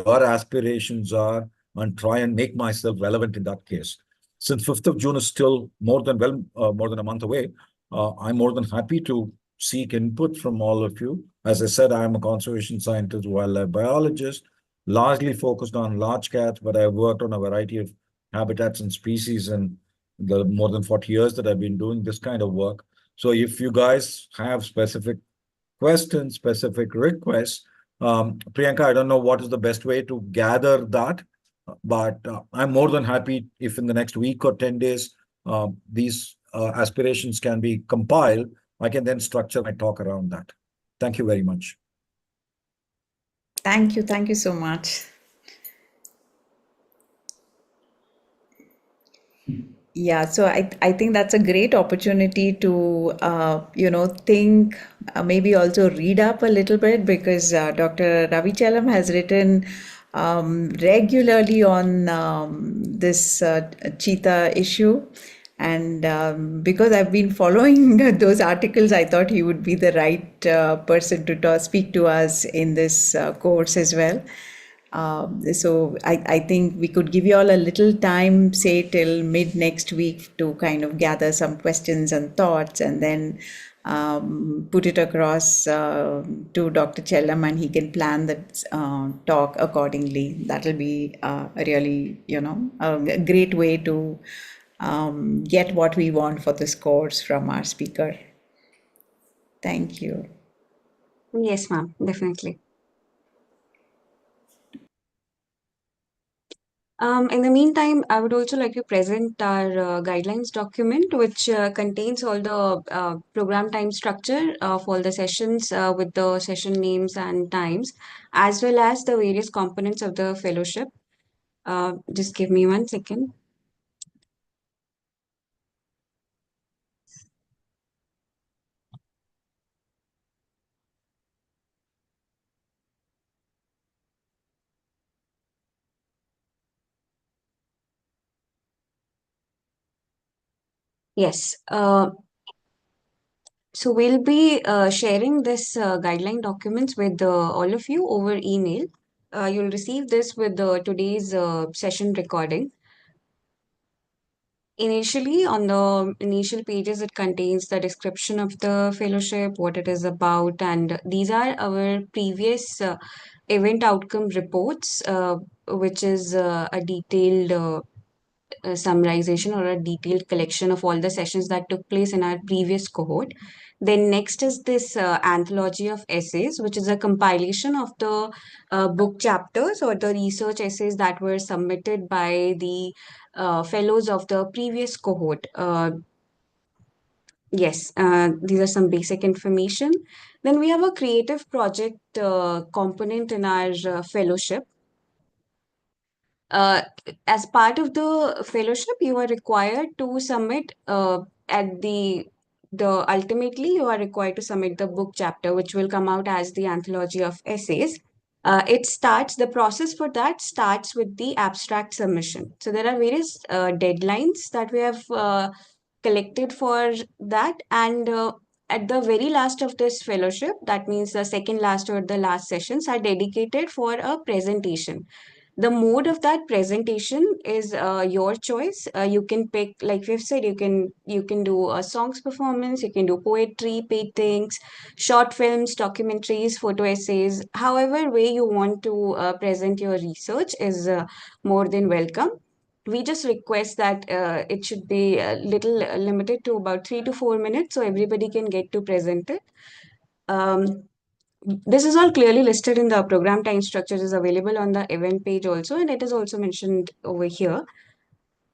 aspirations are and try and make myself relevant in that case. Since 5th of June is still more than a month away, I'm more than happy to seek input from all of you. As I said, I'm a conservation scientist, wildlife biologist, largely focused on large cats, but I've worked on a variety of habitats and species in the more than 40 years that I've been doing this kind of work. So if you guys have specific questions, specific requests, Priyanka, I don't know what is the best way to gather that, but I'm more than happy if in the next week or 10 days, these aspirations can be compiled. I can then structure my talk around that. Thank you very much. Thank you. Thank you so much. Yeah, so I think that's a great opportunity to, think, maybe also read up a little bit, because Dr. Ravi Chalam has written regularly on this cheetah issue. And because I've been following those articles, I thought he would be the right person to speak to us in this course as well. So I think we could give you all a little time, say till mid next week, to kind of gather some questions and thoughts, and then put it across to Dr. Chellam, and he can plan the talk accordingly. That'll be a really, a great way to get what we want for this course from our speaker. Thank you. Yes, ma'am, definitely. In the meantime, I would also like to present our guidelines document, which contains all the program time structure of all the sessions with the session names and times, as well as the various components of the fellowship. Just give me 1 second. Yes. So we'll be sharing this guideline documents with all of you over email. You'll receive this with today's session recording. Initially, on the initial pages, it contains the description of the fellowship, what it is about, and these are our previous event outcome reports, which is a detailed summarization or a detailed collection of all the sessions that took place in our previous cohort. Then next is this anthology of essays, which is a compilation of the book chapters or the research essays that were submitted by the fellows of the previous cohort. Yes, these are some basic information. Then we have a creative project component in our fellowship. As part of the fellowship, you are required to submit at the ultimately you are required to submit the book chapter, which will come out as the anthology of essays. The process for that starts with the abstract submission. So there are various deadlines that we have collected for that. And at the very last of this fellowship, that means the second last or the last sessions are dedicated for a presentation. The mode of that presentation is your choice. You can pick, like we've said, you can do a songs performance, you can do poetry, paintings, short films, documentaries, photo essays. However way you want to present your research is more than welcome. We just request that it should be a little limited to about 3 to 4 minutes so everybody can get to present it. This is all clearly listed in the program time structure, is available on the event page also, and it is also mentioned over here.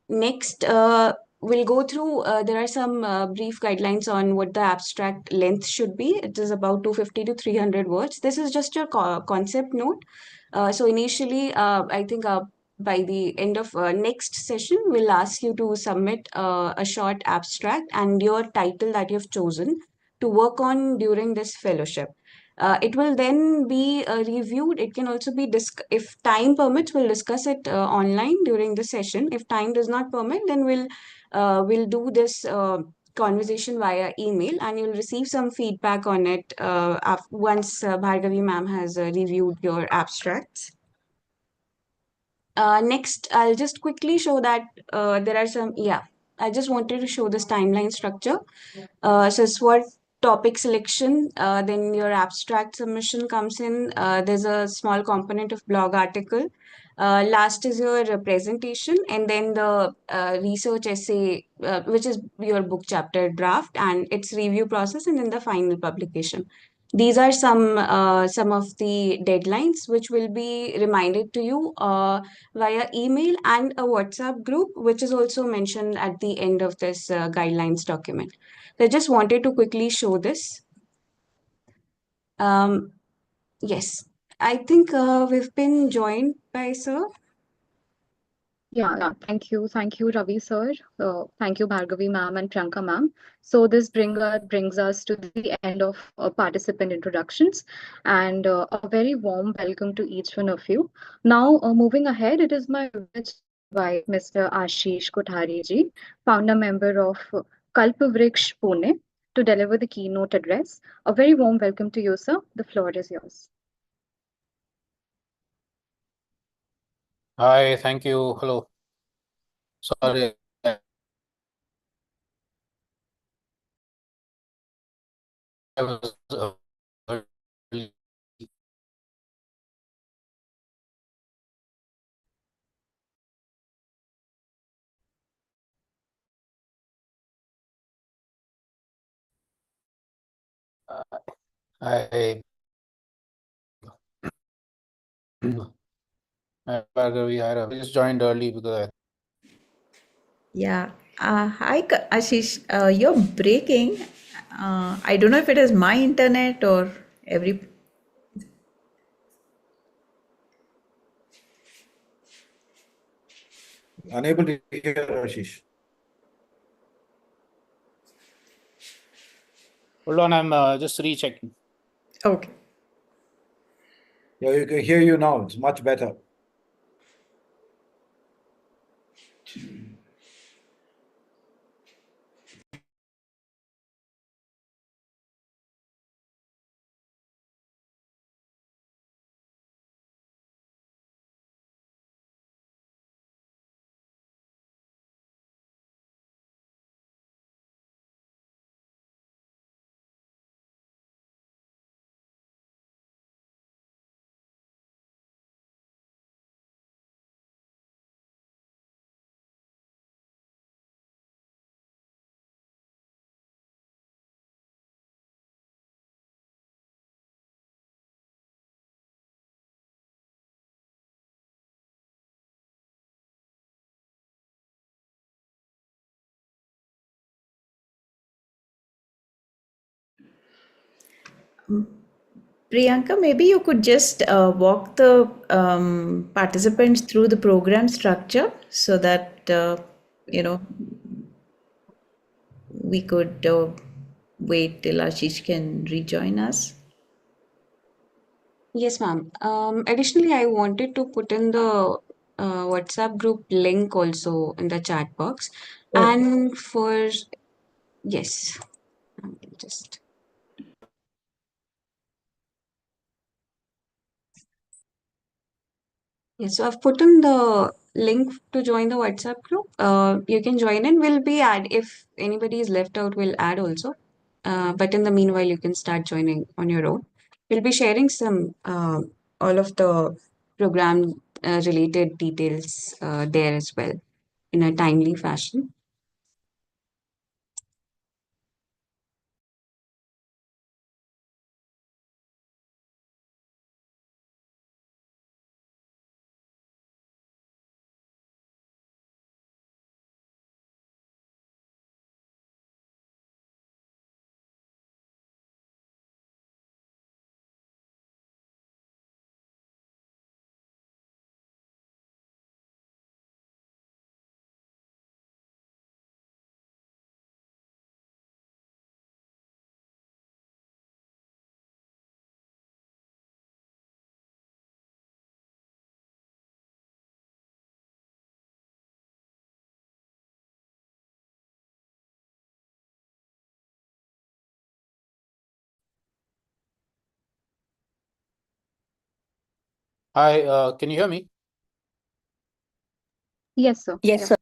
Next, we'll go through, there are some brief guidelines on what the abstract length should be. It is about 250 to 300 words. This is just your concept note. So initially, I think by the end of next session, we'll ask you to submit a short abstract and your title that you've chosen to work on during this fellowship. It will then be reviewed. It can also be, if time permits, we'll discuss it online during the session. If time does not permit, then we'll do this conversation via email, and you'll receive some feedback on it once Bhargavi ma'am has reviewed your abstracts. Next, I'll just quickly show that there are some, I just wanted to show this timeline structure. So it's for topic selection, then your abstract submission comes in. There's a small component of blog article. Last is your presentation, and then the research essay, which is your book chapter draft and its review process, and then the final publication. These are some of the deadlines which will be reminded to you via email and a WhatsApp group, which is also mentioned at the end of this guidelines document. So I just wanted to quickly show this. Yes, I think we've been joined by Sir. Yeah. Thank you. Thank you, Ravi sir. Thank you, Bhargavi ma'am and Priyanka ma'am. So this brings us to the end of participant introductions, and a very warm welcome to each one of you. Now, moving ahead, it is my privilege to invite Mr. Ashish Kothari ji, founder member of Kalpavriksha Pune, to deliver the keynote address. A very warm welcome to you, sir. The floor is yours. Hi, thank you. Hello. Sorry. I was early. I I just joined early because Yeah. Hi, Ashish. You're breaking. I don't know if it is my internet or every. Unable to hear Ashish. Hold on, I'm just rechecking. Okay. Yeah, you can hear you now. It's much better. Priyanka, maybe you could just walk the participants through the program structure so that you know we could wait till Ashish can rejoin us. Yes, ma'am. Additionally, I wanted to put in the WhatsApp group link also in the chat box. And for, yes, just. Yes, so I've put in the link to join the WhatsApp group. You can join in. We'll be add if anybody is left out, we'll add also. But in the meanwhile, you can start joining on your own. We'll be sharing some all of the program related details there as well in a timely fashion. Hi, can you hear me? Yes, sir. Yes, Yeah. sir.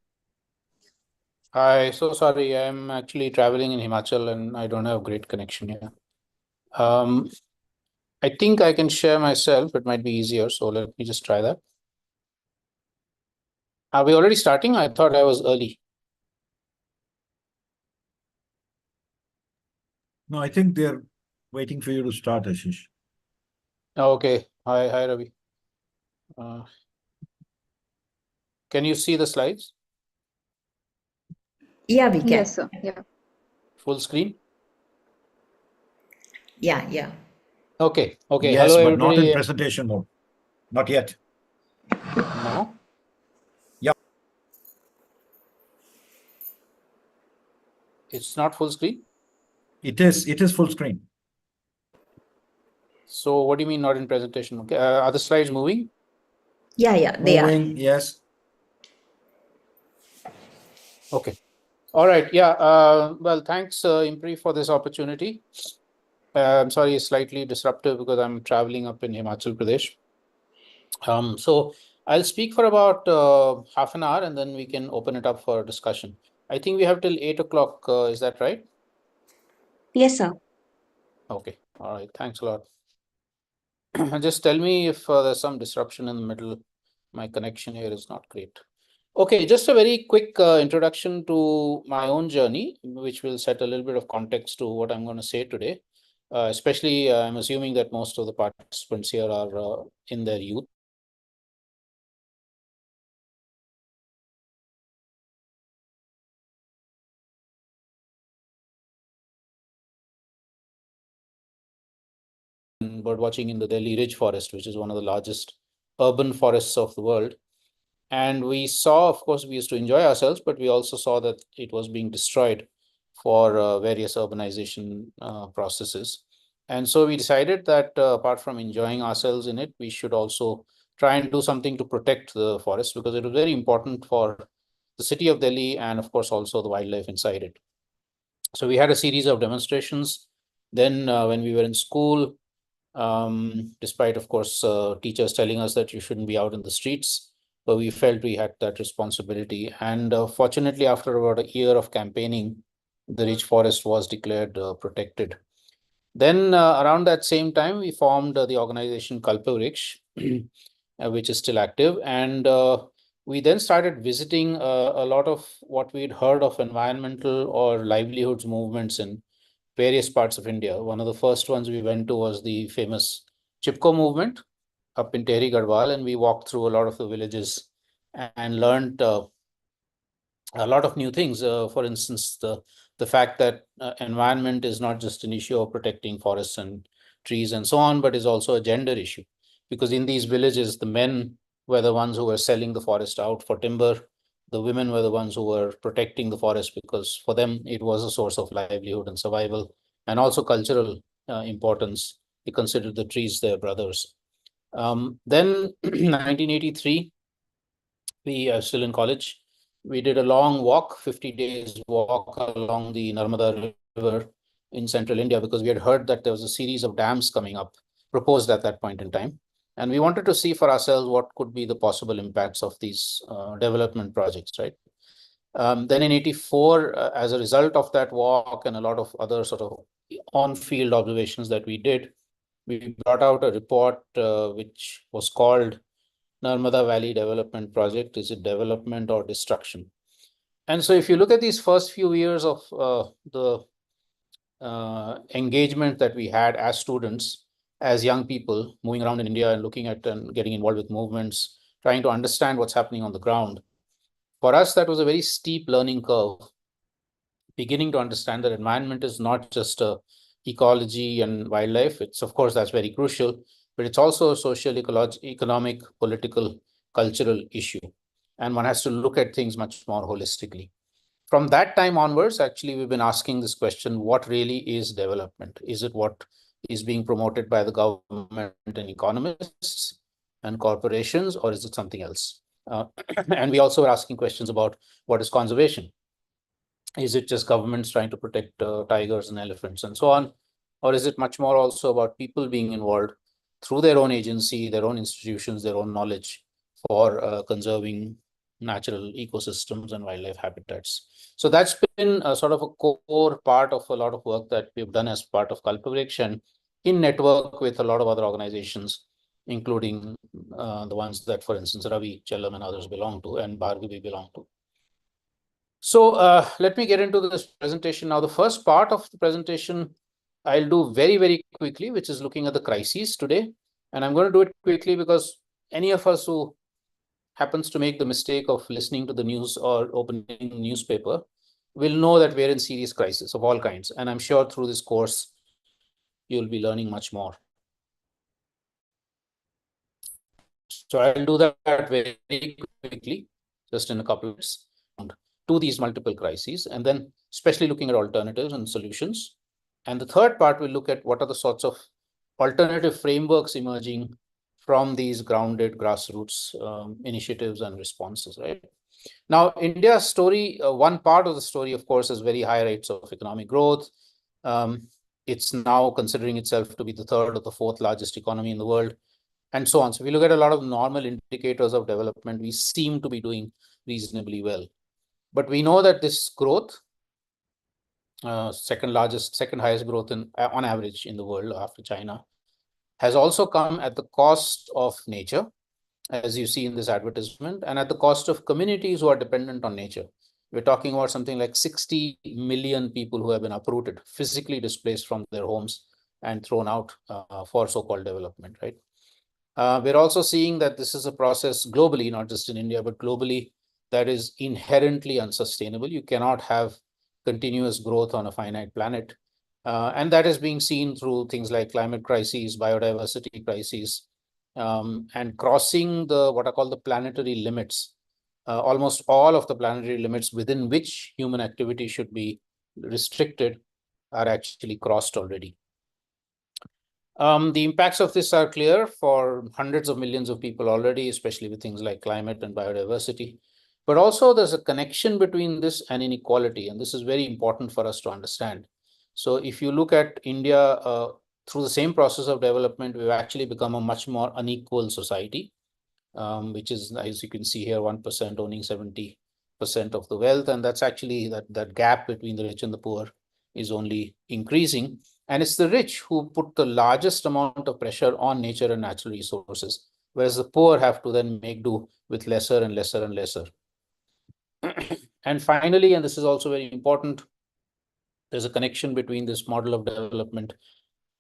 Hi, so sorry, I'm actually traveling in Himachal and I don't have great connection here. I think I can share myself. It might be easier, so let me just try that. Are we already starting? I thought I was early. No, I think they're waiting for you to start, Ashish. Okay. Hi, Ravi. Can you see the slides? Yeah, we can. Yes, sir. Yeah. Full screen? Yeah. Okay. Yes, Hello, but not in everybody. presentation mode. Not yet. No? Yeah. It's not full screen? It is full screen. So what do you mean not in presentation? Okay. Are the slides moving? Yeah, they are. Moving, yes. Okay. All right. Yeah. Well, thanks, IMPRI, for this opportunity. I'm sorry, it's slightly disruptive because I'm traveling up in Himachal Pradesh. So I'll speak for about half an hour and then we can open it up for discussion. I think we have till 8 o'clock. Is that right? Yes, sir. Okay. All right. Thanks a lot. Just tell me if there's some disruption in the middle. My connection here is not great. Okay, just a very quick introduction to my own journey, which will set a little bit of context to what I'm going to say today. Especially, I'm assuming that most of the participants here are in their youth. Bird watching in the Delhi Ridge Forest, which is one of the largest urban forests of the world. And we saw, of course, we used to enjoy ourselves, but we also saw that it was being destroyed for various urbanization processes. And so we decided that apart from enjoying ourselves in it, we should also try and do something to protect the forest because it was very important for the city of Delhi and, of course, also the wildlife inside it. So we had a series of demonstrations. Then when we were in school, despite, of course, teachers telling us that you shouldn't be out in the streets, but we felt we had that responsibility. And fortunately, after about a year of campaigning, the Ridge Forest was declared protected. Then around that same time, we formed the organization Kalpavriksha, which is still active. And we then started visiting a lot of what we'd heard of environmental or livelihoods movements in various parts of India. One of the first ones we went to was the famous Chipko movement up in Tehri Garhwal, and we walked through a lot of the villages and learned a lot of new things. For instance, the fact that environment is not just an issue of protecting forests and trees and so on, but is also a gender issue. Because in these villages, the men were the ones who were selling the forest out for timber. The women were the ones who were protecting the forest because for them it was a source of livelihood and survival and also cultural importance. They considered the trees their brothers. Then 1983, we are still in college. We did a long walk, 50 days walk along the Narmada River in central India, because we had heard that there was a series of dams coming up, proposed at that point in time. And we wanted to see for ourselves what could be the possible impacts of these development projects, right? Then in 84, as a result of that walk and a lot of other sort of on-field observations that we did, we brought out a report which was called Narmada Valley Development Project. Is it development or destruction? And so if you look at these first few years of the engagement that we had as students, as young people moving around in India and looking at and getting involved with movements, trying to understand what's happening on the ground, for us, that was a very steep learning curve, beginning to understand that environment is not just ecology and wildlife. It's, of course, that's very crucial, but it's also a social, economic, political, cultural issue. And one has to look at things much more holistically. From that time onwards, actually, we've been asking this question, what really is development? Is it what is being promoted by the government and economists and corporations, or is it something else? And we also are asking questions about what is conservation. Is it just governments trying to protect tigers and elephants and so on? Or is it much more also about people being involved through their own agency, their own institutions, their own knowledge for conserving natural ecosystems and wildlife habitats? So that's been a sort of a core part of a lot of work that we've done as part of Kalpavrikshan in network with a lot of other organizations, including the ones that, for instance, Ravi Chellam and others belong to, and Bhargavi belong to. So let me get into this presentation now. The first part of the presentation I'll do very, very quickly, which is looking at the crises today. And I'm going to do it quickly because any of us who happens to make the mistake of listening to the news or opening the newspaper will know that we're in serious crisis of all kinds. And I'm sure through this course, you'll be learning much more. So I'll do that very quickly, just in a couple of minutes, to these multiple crises, and then especially looking at alternatives and solutions. And the third part, we'll look at what are the sorts of alternative frameworks emerging from these grounded grassroots initiatives and responses, right? Now, India's story, one part of the story, of course, is very high rates of economic growth. It's now considering itself to be the third or the fourth largest economy in the world, and so on. So if we look at a lot of normal indicators of development, we seem to be doing reasonably well. But we know that this growth, second highest growth on average in the world after China, has also come at the cost of nature, as you see in this advertisement, and at the cost of communities who are dependent on nature. We're talking about something like 60 million people who have been uprooted, physically displaced from their homes and thrown out for so-called development, right? We're also seeing that this is a process globally, not just in India, but globally, that is inherently unsustainable. You cannot have continuous growth on a finite planet. And that is being seen through things like climate crises, biodiversity crises, and crossing what are called the planetary limits. Almost all of the planetary limits within which human activity should be restricted are actually crossed already. The impacts of this are clear for hundreds of millions of people already, especially with things like climate and biodiversity. But also there's a connection between this and inequality, and this is very important for us to understand. So if you look at India, through the same process of development, we've actually become a much more unequal society, which is, as you can see here, 1% owning 70% of the wealth. And that's actually that gap between the rich and the poor is only increasing. And it's the rich who put the largest amount of pressure on nature and natural resources, whereas the poor have to then make do with lesser and lesser and lesser. And finally, and this is also very important, there's a connection between this model of development,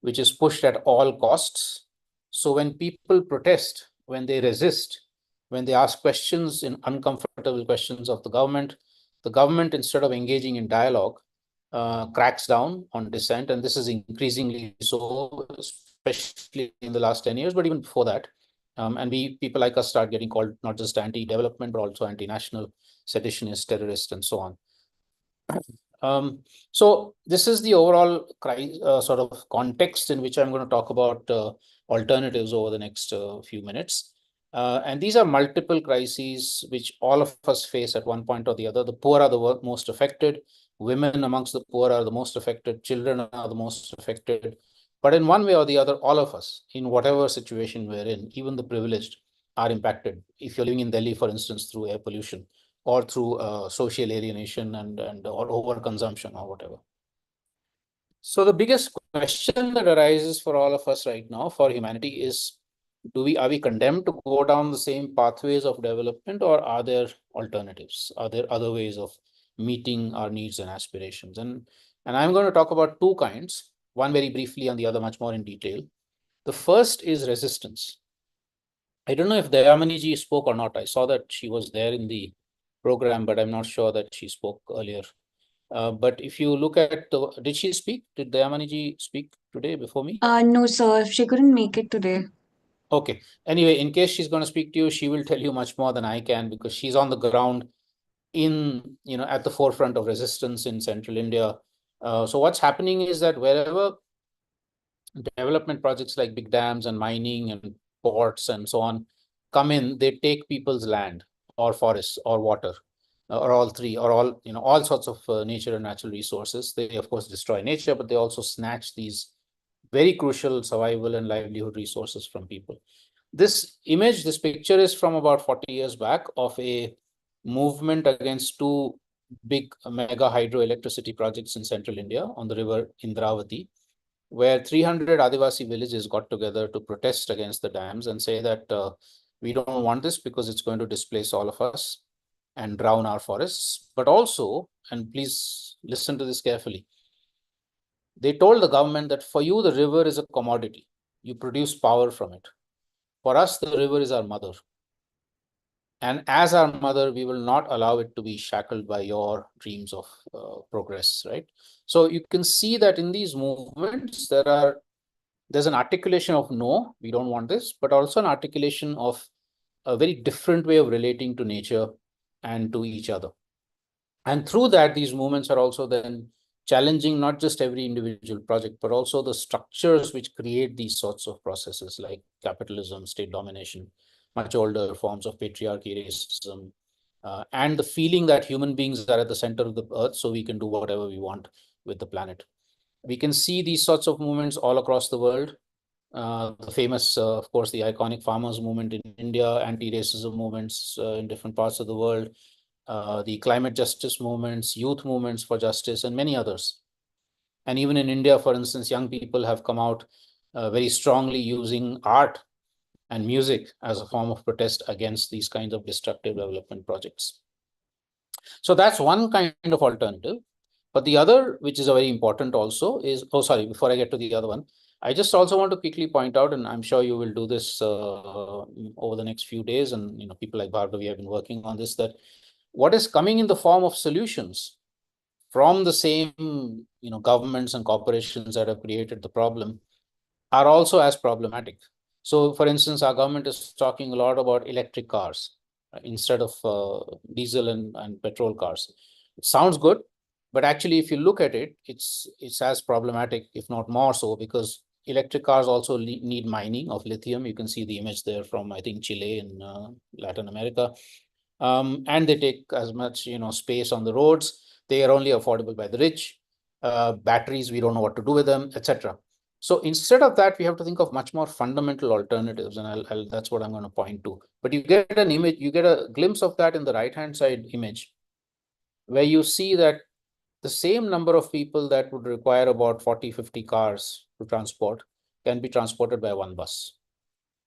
which is pushed at all costs. So when people protest, when they resist, when they ask questions, in uncomfortable questions of the government, instead of engaging in dialogue, cracks down on dissent. And this is increasingly so, especially in the last 10 years, but even before that. And people like us start getting called not just anti-development, but also anti-national, seditionist, terrorist, and so on. So this is the overall sort of context in which I'm going to talk about alternatives over the next few minutes. And these are multiple crises which all of us face at one point or the other. The poor are the most affected. Women amongst the poor are the most affected. Children are the most affected. But in one way or the other, all of us, in whatever situation we're in, even the privileged, are impacted. If you're living in Delhi, for instance, through air pollution, or through social alienation and or overconsumption or whatever. So the biggest question that arises for all of us right now, for humanity, is are we condemned to go down the same pathways of development, or are there alternatives? Are there other ways of meeting our needs and aspirations? And I'm going to talk about two kinds, one very briefly and the other much more in detail. The first is resistance. I don't know if Dayamani ji spoke or not. I saw that she was there in the program, but I'm not sure that she spoke earlier. But if you look at did she speak? Did Dayamani ji speak today before me? No, sir. She couldn't make it today. Okay. Anyway, in case she's going to speak to you, she will tell you much more than I can, because she's on the ground in, at the forefront of resistance in central India. So what's happening is that wherever development projects like big dams and mining and ports and so on come in, they take people's land or forests or water, or all three, or all sorts of nature and natural resources. They of course destroy nature, but they also snatch these very crucial survival and livelihood resources from people. This picture is from about 40 years back, of a movement against two big mega hydroelectricity projects in central India on the river Indravati, where 300 Adivasi villages got together to protest against the dams and say that we don't want this because it's going to displace all of us and drown our forests. But also, and please listen to this carefully, they told the government that for you, the river is a commodity. You produce power from it. For us, the river is our mother. And as our mother, we will not allow it to be shackled by your dreams of progress, right? So you can see that in these movements, there's an articulation of no, we don't want this, but also an articulation of a very different way of relating to nature and to each other. And through that, these movements are also then challenging not just every individual project, but also the structures which create these sorts of processes, like capitalism, state domination, much older forms of patriarchy, racism, and the feeling that human beings are at the center of the earth, so we can do whatever we want with the planet. We can see these sorts of movements all across the world. The famous, of course, the iconic farmers movement in India, anti-racism movements in different parts of the world, the climate justice movements, youth movements for justice, and many others. And even in India, for instance, young people have come out very strongly using art and music as a form of protest against these kinds of destructive development projects. So that's one kind of alternative. But the other, which is very important also, is, before I get to the other one, I just also want to quickly point out, and I'm sure you will do this over the next few days, and people like Bhargavi have been working on this, that what is coming in the form of solutions from the same governments and corporations that have created the problem are also as problematic. So, for instance, our government is talking a lot about electric cars instead of diesel and petrol cars. It sounds good, but actually, if you look at it, it's as problematic, if not more so, because electric cars also need mining of lithium. You can see the image there from, I think, Chile in Latin America. And they take as much space on the roads. They are only affordable by the rich. Batteries, we don't know what to do with them, etc. So instead of that, we have to think of much more fundamental alternatives, and that's what I'm going to point to. But you get an image, you get a glimpse of that in the right-hand side image, where you see that the same number of people that would require about 40, 50 cars to transport can be transported by one bus.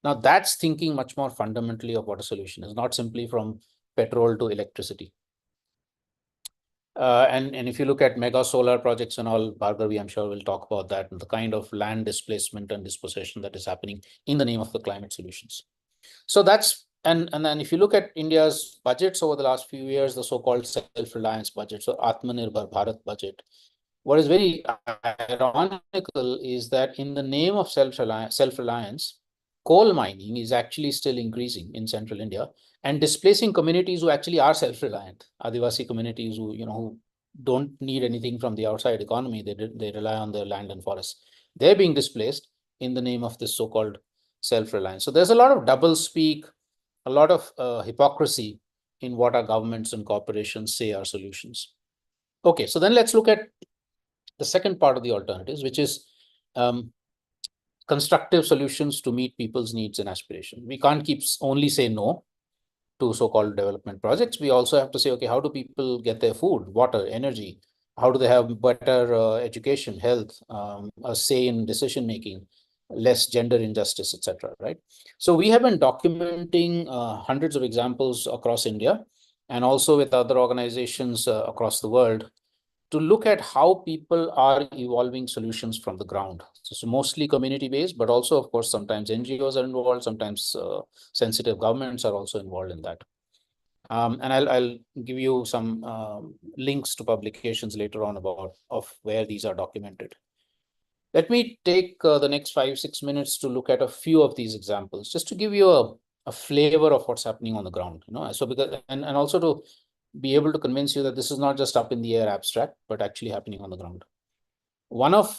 Now that's thinking much more fundamentally of what a solution is, not simply from petrol to electricity. And if you look at mega solar projects and all, Bhargavi, I'm sure we'll talk about that, and the kind of land displacement and dispossession that is happening in the name of the climate solutions. So that's, and then if you look at India's budgets over the last few years, the so-called self-reliance budget, so Atmanirbhar Bharat budget, what is very ironical is that in the name of self-reliance, coal mining is actually still increasing in central India and displacing communities who actually are self-reliant, Adivasi communities who don't need anything from the outside economy. They rely on their land and forests. They're being displaced in the name of this so-called self-reliance. So there's a lot of double speak, a lot of hypocrisy in what our governments and corporations say are solutions. Okay, so then let's look at the second part of the alternatives, which is constructive solutions to meet people's needs and aspirations. We can't only say no to so-called development projects. We also have to say, okay, how do people get their food, water, energy? How do they have better education, health, a say in decision making, less gender injustice, etc. Right? So we have been documenting hundreds of examples across India and also with other organizations across the world to look at how people are evolving solutions from the ground. So mostly community-based, but also, of course, sometimes NGOs are involved, sometimes sensitive governments are also involved in that. And I'll give you some links to publications later on of where these are documented. Let me take the next 5-6 minutes to look at a few of these examples, just to give you a flavor of what's happening on the ground. So because and also to be able to convince you that this is not just up in the air abstract, but actually happening on the ground. One of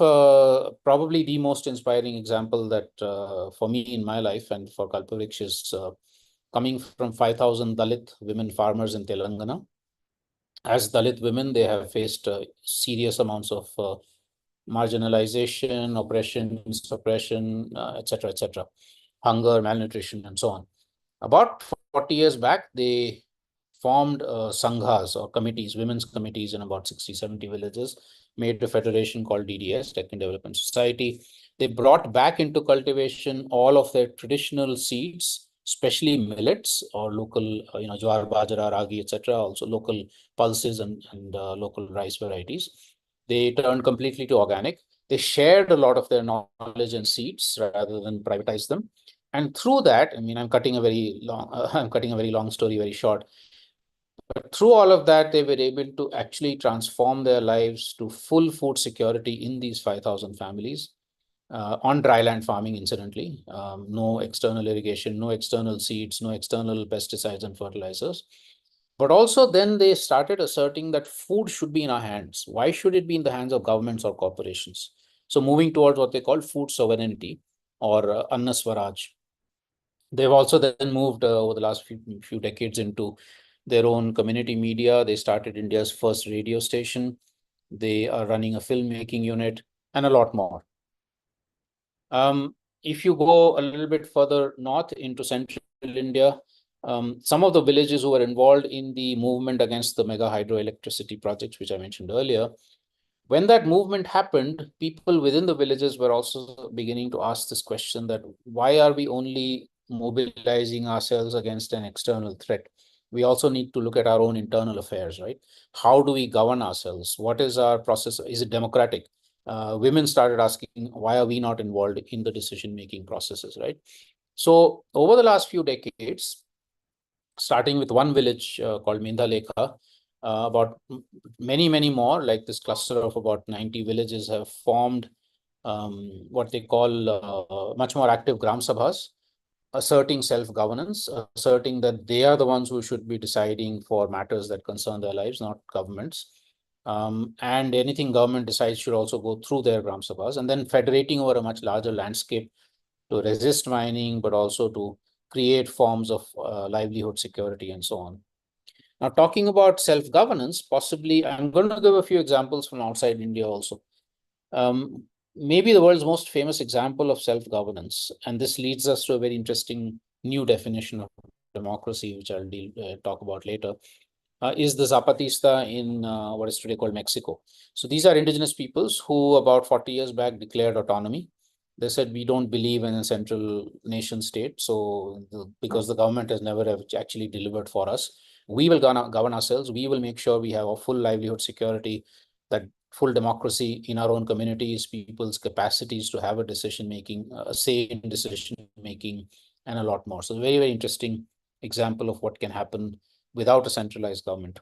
probably the most inspiring example that for me in my life and for Kalpavriksha is coming from 5,000 Dalit women farmers in Telangana. As Dalit women, they have faced serious amounts of marginalization, oppression, suppression, etc., etc., hunger, malnutrition, and so on. About 40 years back, they formed sanghas or committees, women's committees in about 60, 70 villages, made a federation called DDS, Deccan Development Society. They brought back into cultivation all of their traditional seeds, especially millets or local, jawar, bajra, ragi, etc., also local pulses and local rice varieties. They turned completely to organic. They shared a lot of their knowledge and seeds rather than privatize them. And through that, I mean, I'm cutting a very long story very short. But through all of that, they were able to actually transform their lives to full food security in these 5,000 families on dryland farming, incidentally. No external irrigation, no external seeds, no external pesticides and fertilizers. But also then they started asserting that food should be in our hands. Why should it be in the hands of governments or corporations? So moving towards what they call food sovereignty or Anna Swaraj. They've also then moved over the last few decades into their own community media. They started India's first radio station. They are running a filmmaking unit and a lot more. If you go a little bit further north into central India, some of the villages who were involved in the movement against the mega hydroelectricity projects, which I mentioned earlier, when that movement happened, people within the villages were also beginning to ask this question that why are we only mobilizing ourselves against an external threat? We also need to look at our own internal affairs, right? How do we govern ourselves? What is our process? Is it democratic? Women started asking, why are we not involved in the decision-making processes, right? So over the last few decades, starting with one village called Mendalekha, about many more, like this cluster of about 90 villages have formed what they call much more active Gram Sabhas, asserting self-governance, asserting that they are the ones who should be deciding for matters that concern their lives, not governments. And anything government decides should also go through their Gram Sabhas, and then federating over a much larger landscape to resist mining, but also to create forms of livelihood security and so on. Now, talking about self-governance, possibly I'm going to give a few examples from outside India also. Maybe the world's most famous example of self-governance, and this leads us to a very interesting new definition of democracy, which I'll talk about later, is the Zapatista in what is today called Mexico. So these are indigenous peoples who about 40 years back declared autonomy. They said, we don't believe in a central nation state. So because the government has never actually delivered for us, we will govern ourselves. We will make sure we have a full livelihood security, that full democracy in our own communities, people's capacities to have a decision-making, a say in decision-making, and a lot more. So very, very interesting example of what can happen without a centralized government.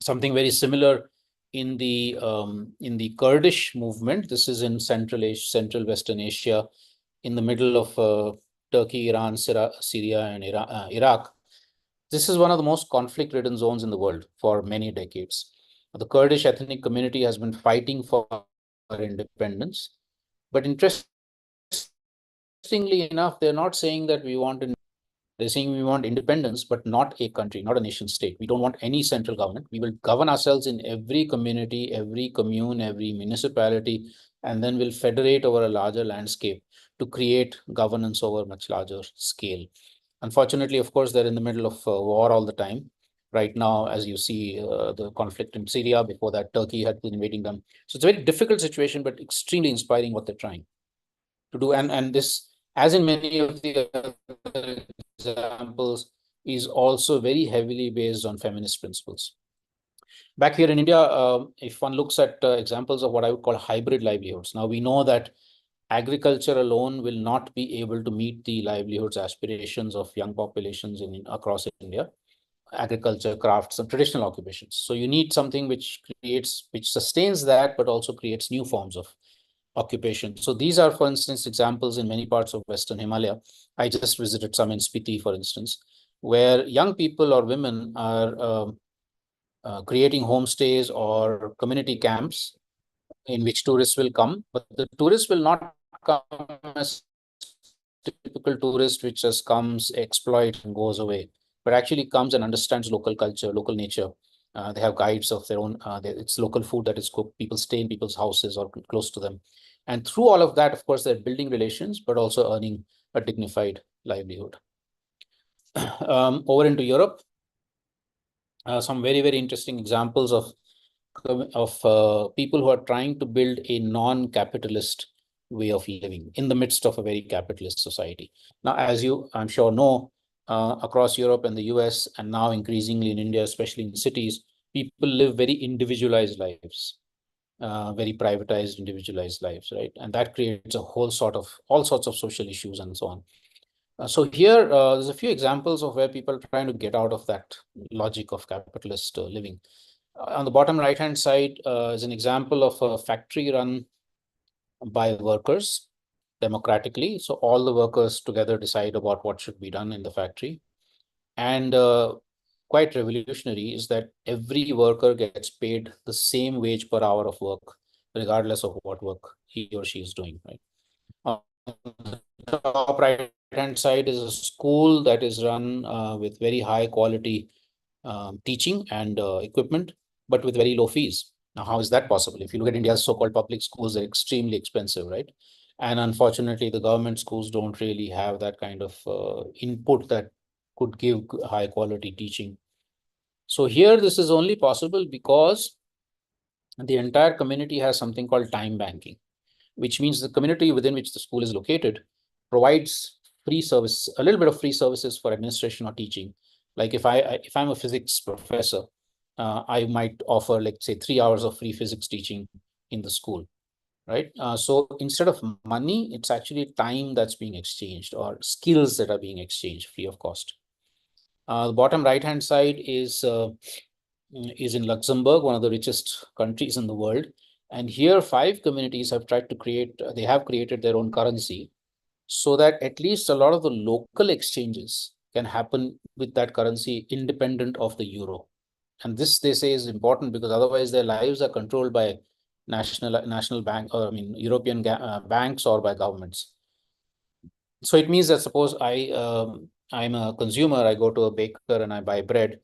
Something very similar in the Kurdish movement. This is in Central Western Asia, in the middle of Turkey, Iran, Syria, and Iraq. This is one of the most conflict-ridden zones in the world for many decades. The Kurdish ethnic community has been fighting for independence. But interestingly enough, they're not saying that we want they're saying we want independence, but not a country, not a nation state. We don't want any central government. We will govern ourselves in every community, every commune, every municipality, and then we'll federate over a larger landscape to create governance over a much larger scale. Unfortunately, of course, they're in the middle of war all the time. Right now, as you see, the conflict in Syria, before that, Turkey had been invading them. So it's a very difficult situation, but extremely inspiring what they're trying to do. And this, as in many of the other examples, is also very heavily based on feminist principles. Back here in India, if one looks at examples of what I would call hybrid livelihoods, now we know that agriculture alone will not be able to meet the livelihoods aspirations of young populations across India. Agriculture, crafts, and traditional occupations. So you need something which sustains that, but also creates new forms of occupation. So these are, for instance, examples in many parts of Western Himalaya. I just visited some in Spiti, for instance, where young people or women are creating homestays or community camps in which tourists will come, but the tourists will not come as typical tourist which just comes, exploits, and goes away, but actually comes and understands local culture, local nature. They have guides of their own. It's local food that is cooked. People stay in people's houses or close to them. And through all of that, of course, they're building relations, but also earning a dignified livelihood. Over into Europe, some very, very interesting examples of people who are trying to build a non-capitalist way of living in the midst of a very capitalist society. Now, as you, I'm sure, know, across Europe and the US, and now increasingly in India, especially in cities, people live very individualized lives, very privatized, individualized lives, right? And that creates a whole sort of, all sorts of social issues and so on. So here, there's a few examples of where people are trying to get out of that logic of capitalist living. On the bottom right-hand side is an example of a factory run by workers democratically. So all the workers together decide about what should be done in the factory. And quite revolutionary is that every worker gets paid the same wage per hour of work, regardless of what work he or she is doing, right? On the top right-hand side is a school that is run with very high quality teaching and equipment, but with very low fees. Now, how is that possible? If you look at India's so-called public schools, they're extremely expensive, right? And unfortunately, the government schools don't really have that kind of input that could give high quality teaching. So here, this is only possible because the entire community has something called time banking, which means the community within which the school is located provides free service, a little bit of free services for administration or teaching. Like if I'm a physics professor, I might offer, like, say, 3 hours of free physics teaching in the school, right? So instead of money, it's actually time that's being exchanged or skills that are being exchanged free of cost. The bottom right-hand side is in Luxembourg, one of the richest countries in the world. And here, 5 communities have tried to create, they have created their own currency so that at least a lot of the local exchanges can happen with that currency independent of the euro. And this, they say, is important because otherwise their lives are controlled by national bank, or I mean, European banks or by governments. So it means that suppose I'm a consumer, I go to a baker and I buy bread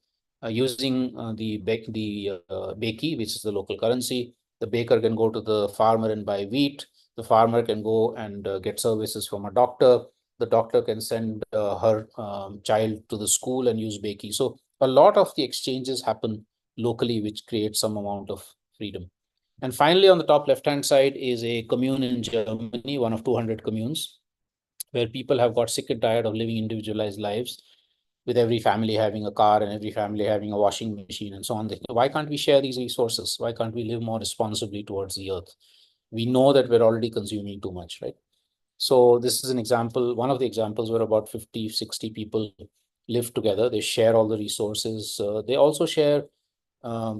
using the Beki, which is the local currency. The baker can go to the farmer and buy wheat. The farmer can go and get services from a doctor. The doctor can send her child to the school and use Beki. So a lot of the exchanges happen locally, which creates some amount of freedom. And finally, on the top left-hand side is a commune in Germany, one of 200 communes, where people have got sick and tired of living individualized lives, with every family having a car and every family having a washing machine and so on. Why can't we share these resources? Why can't we live more responsibly towards the earth? We know that we're already consuming too much, right? So this is an example, one of the examples where about 50, 60 people live together. They share all the resources. They also share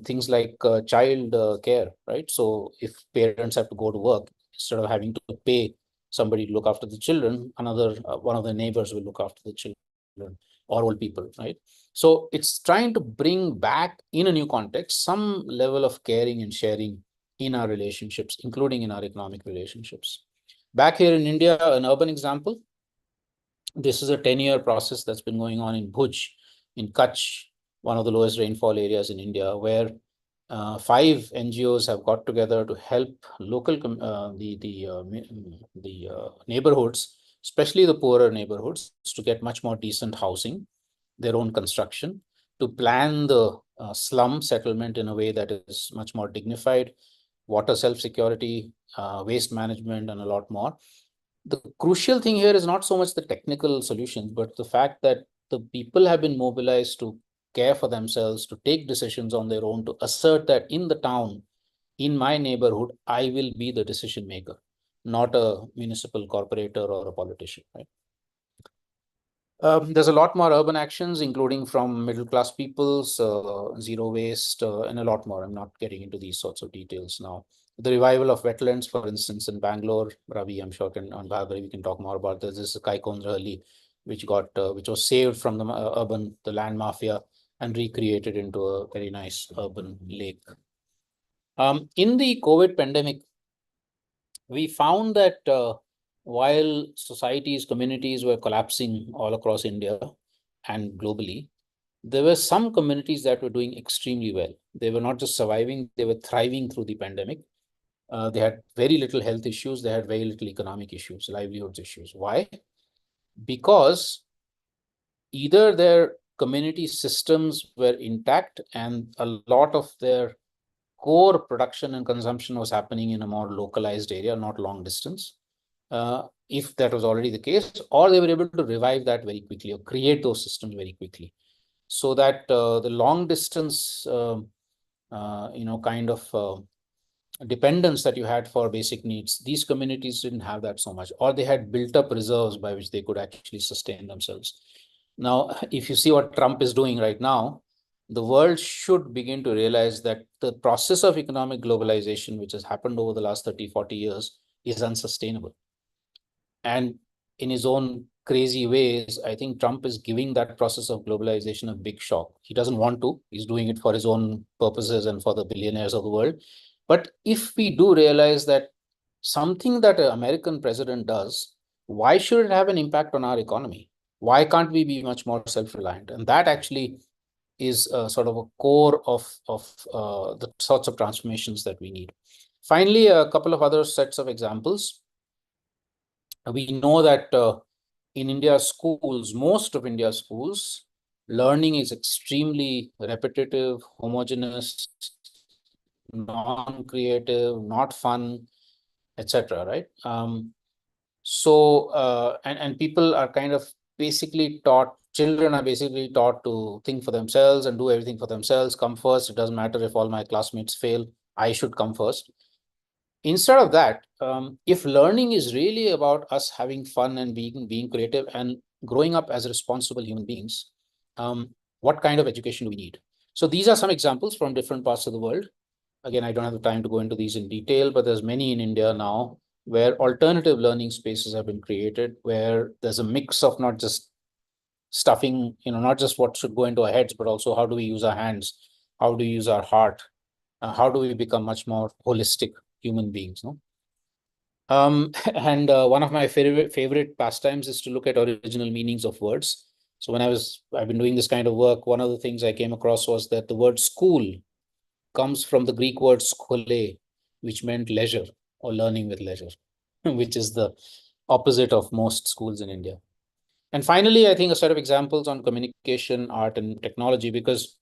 things like child care, right? So if parents have to go to work, instead of having to pay somebody to look after the children, another one of the neighbors will look after the children or old people, right? So it's trying to bring back in a new context some level of caring and sharing in our relationships, including in our economic relationships. Back here in India, an urban example, this is a 10-year process that's been going on in Bhuj, in Kutch, one of the lowest rainfall areas in India, where 5 NGOs have got together to help local neighborhoods, especially the poorer neighborhoods, to get much more decent housing, their own construction, to plan the slum settlement in a way that is much more dignified, water self-security, waste management, and a lot more. The crucial thing here is not so much the technical solutions, but the fact that the people have been mobilized to care for themselves, to take decisions on their own, to assert that in the town, in my neighborhood, I will be the decision maker, not a municipal corporator or a politician, right? There's a lot more urban actions, including from middle-class peoples, zero waste, and a lot more. I'm not getting into these sorts of details now. The revival of wetlands, for instance, in Bangalore, Ravi, I'm sure, on Bhargavi, we can talk more about this. This is Kaikondrahalli, which was saved from the land mafia and recreated into a very nice urban lake. In the COVID pandemic, we found that while societies, communities were collapsing all across India and globally, there were some communities that were doing extremely well. They were not just surviving, they were thriving through the pandemic. They had very little health issues, they had very little economic issues, livelihoods issues. Why? Because either their community systems were intact and a lot of their core production and consumption was happening in a more localized area, not long distance. If that was already the case, or they were able to revive that very quickly or create those systems very quickly, so that the long distance, kind of dependence that you had for basic needs, these communities didn't have that so much, or they had built up reserves by which they could actually sustain themselves. Now, if you see what Trump is doing right now, the world should begin to realize that the process of economic globalization, which has happened over the last 30, 40 years, is unsustainable. And in his own crazy ways, I think Trump is giving that process of globalization a big shock. He doesn't want to. He's doing it for his own purposes and for the billionaires of the world. But if we do realize that something that an American president does, why should it have an impact on our economy? Why can't we be much more self-reliant? And that actually is sort of a core of the sorts of transformations that we need. Finally, a couple of other sets of examples. We know that in India's schools, most of India's schools, learning is extremely repetitive, homogeneous, non-creative, not fun, etc. Right? And people are kind of basically taught, children are basically taught to think for themselves and do everything for themselves, come first. It doesn't matter if all my classmates fail, I should come first. Instead of that, if learning is really about us having fun and being creative and growing up as responsible human beings, what kind of education do we need? So these are some examples from different parts of the world. Again, I don't have the time to go into these in detail, but there's many in India now where alternative learning spaces have been created, where there's a mix of not just stuffing, not just what should go into our heads, but also how do we use our hands? How do we use our heart? How do we become much more holistic human beings? No? And one of my favorite pastimes is to look at original meanings of words. So when I've been doing this kind of work, one of the things I came across was that the word school comes from the Greek word schole, which meant leisure or learning with leisure, which is the opposite of most schools in India. And finally, I think a set of examples on communication, art, and technology, because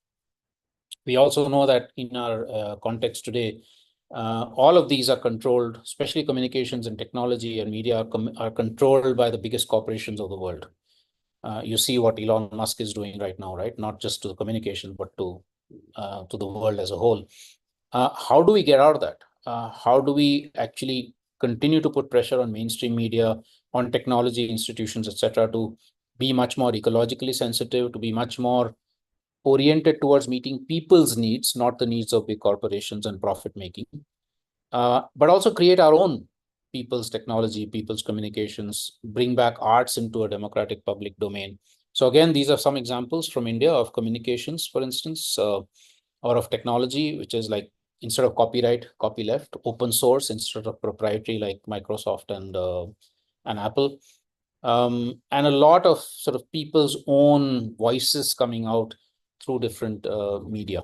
we also know that in our context today, all of these are controlled, especially communications and technology and media are controlled by the biggest corporations of the world. You see what Elon Musk is doing right now, right? Not just to the communication, but to the world as a whole. How do we get out of that? How do we actually continue to put pressure on mainstream media, on technology institutions, etc., to be much more ecologically sensitive, to be much more oriented towards meeting people's needs, not the needs of big corporations and profit making, but also create our own people's technology, people's communications, bring back arts into a democratic public domain, So again, these are some examples from India of communications, for instance, or of technology, which is like instead of copyright, copyleft, open source instead of proprietary like Microsoft and Apple. And a lot of sort of people's own voices coming out through different media.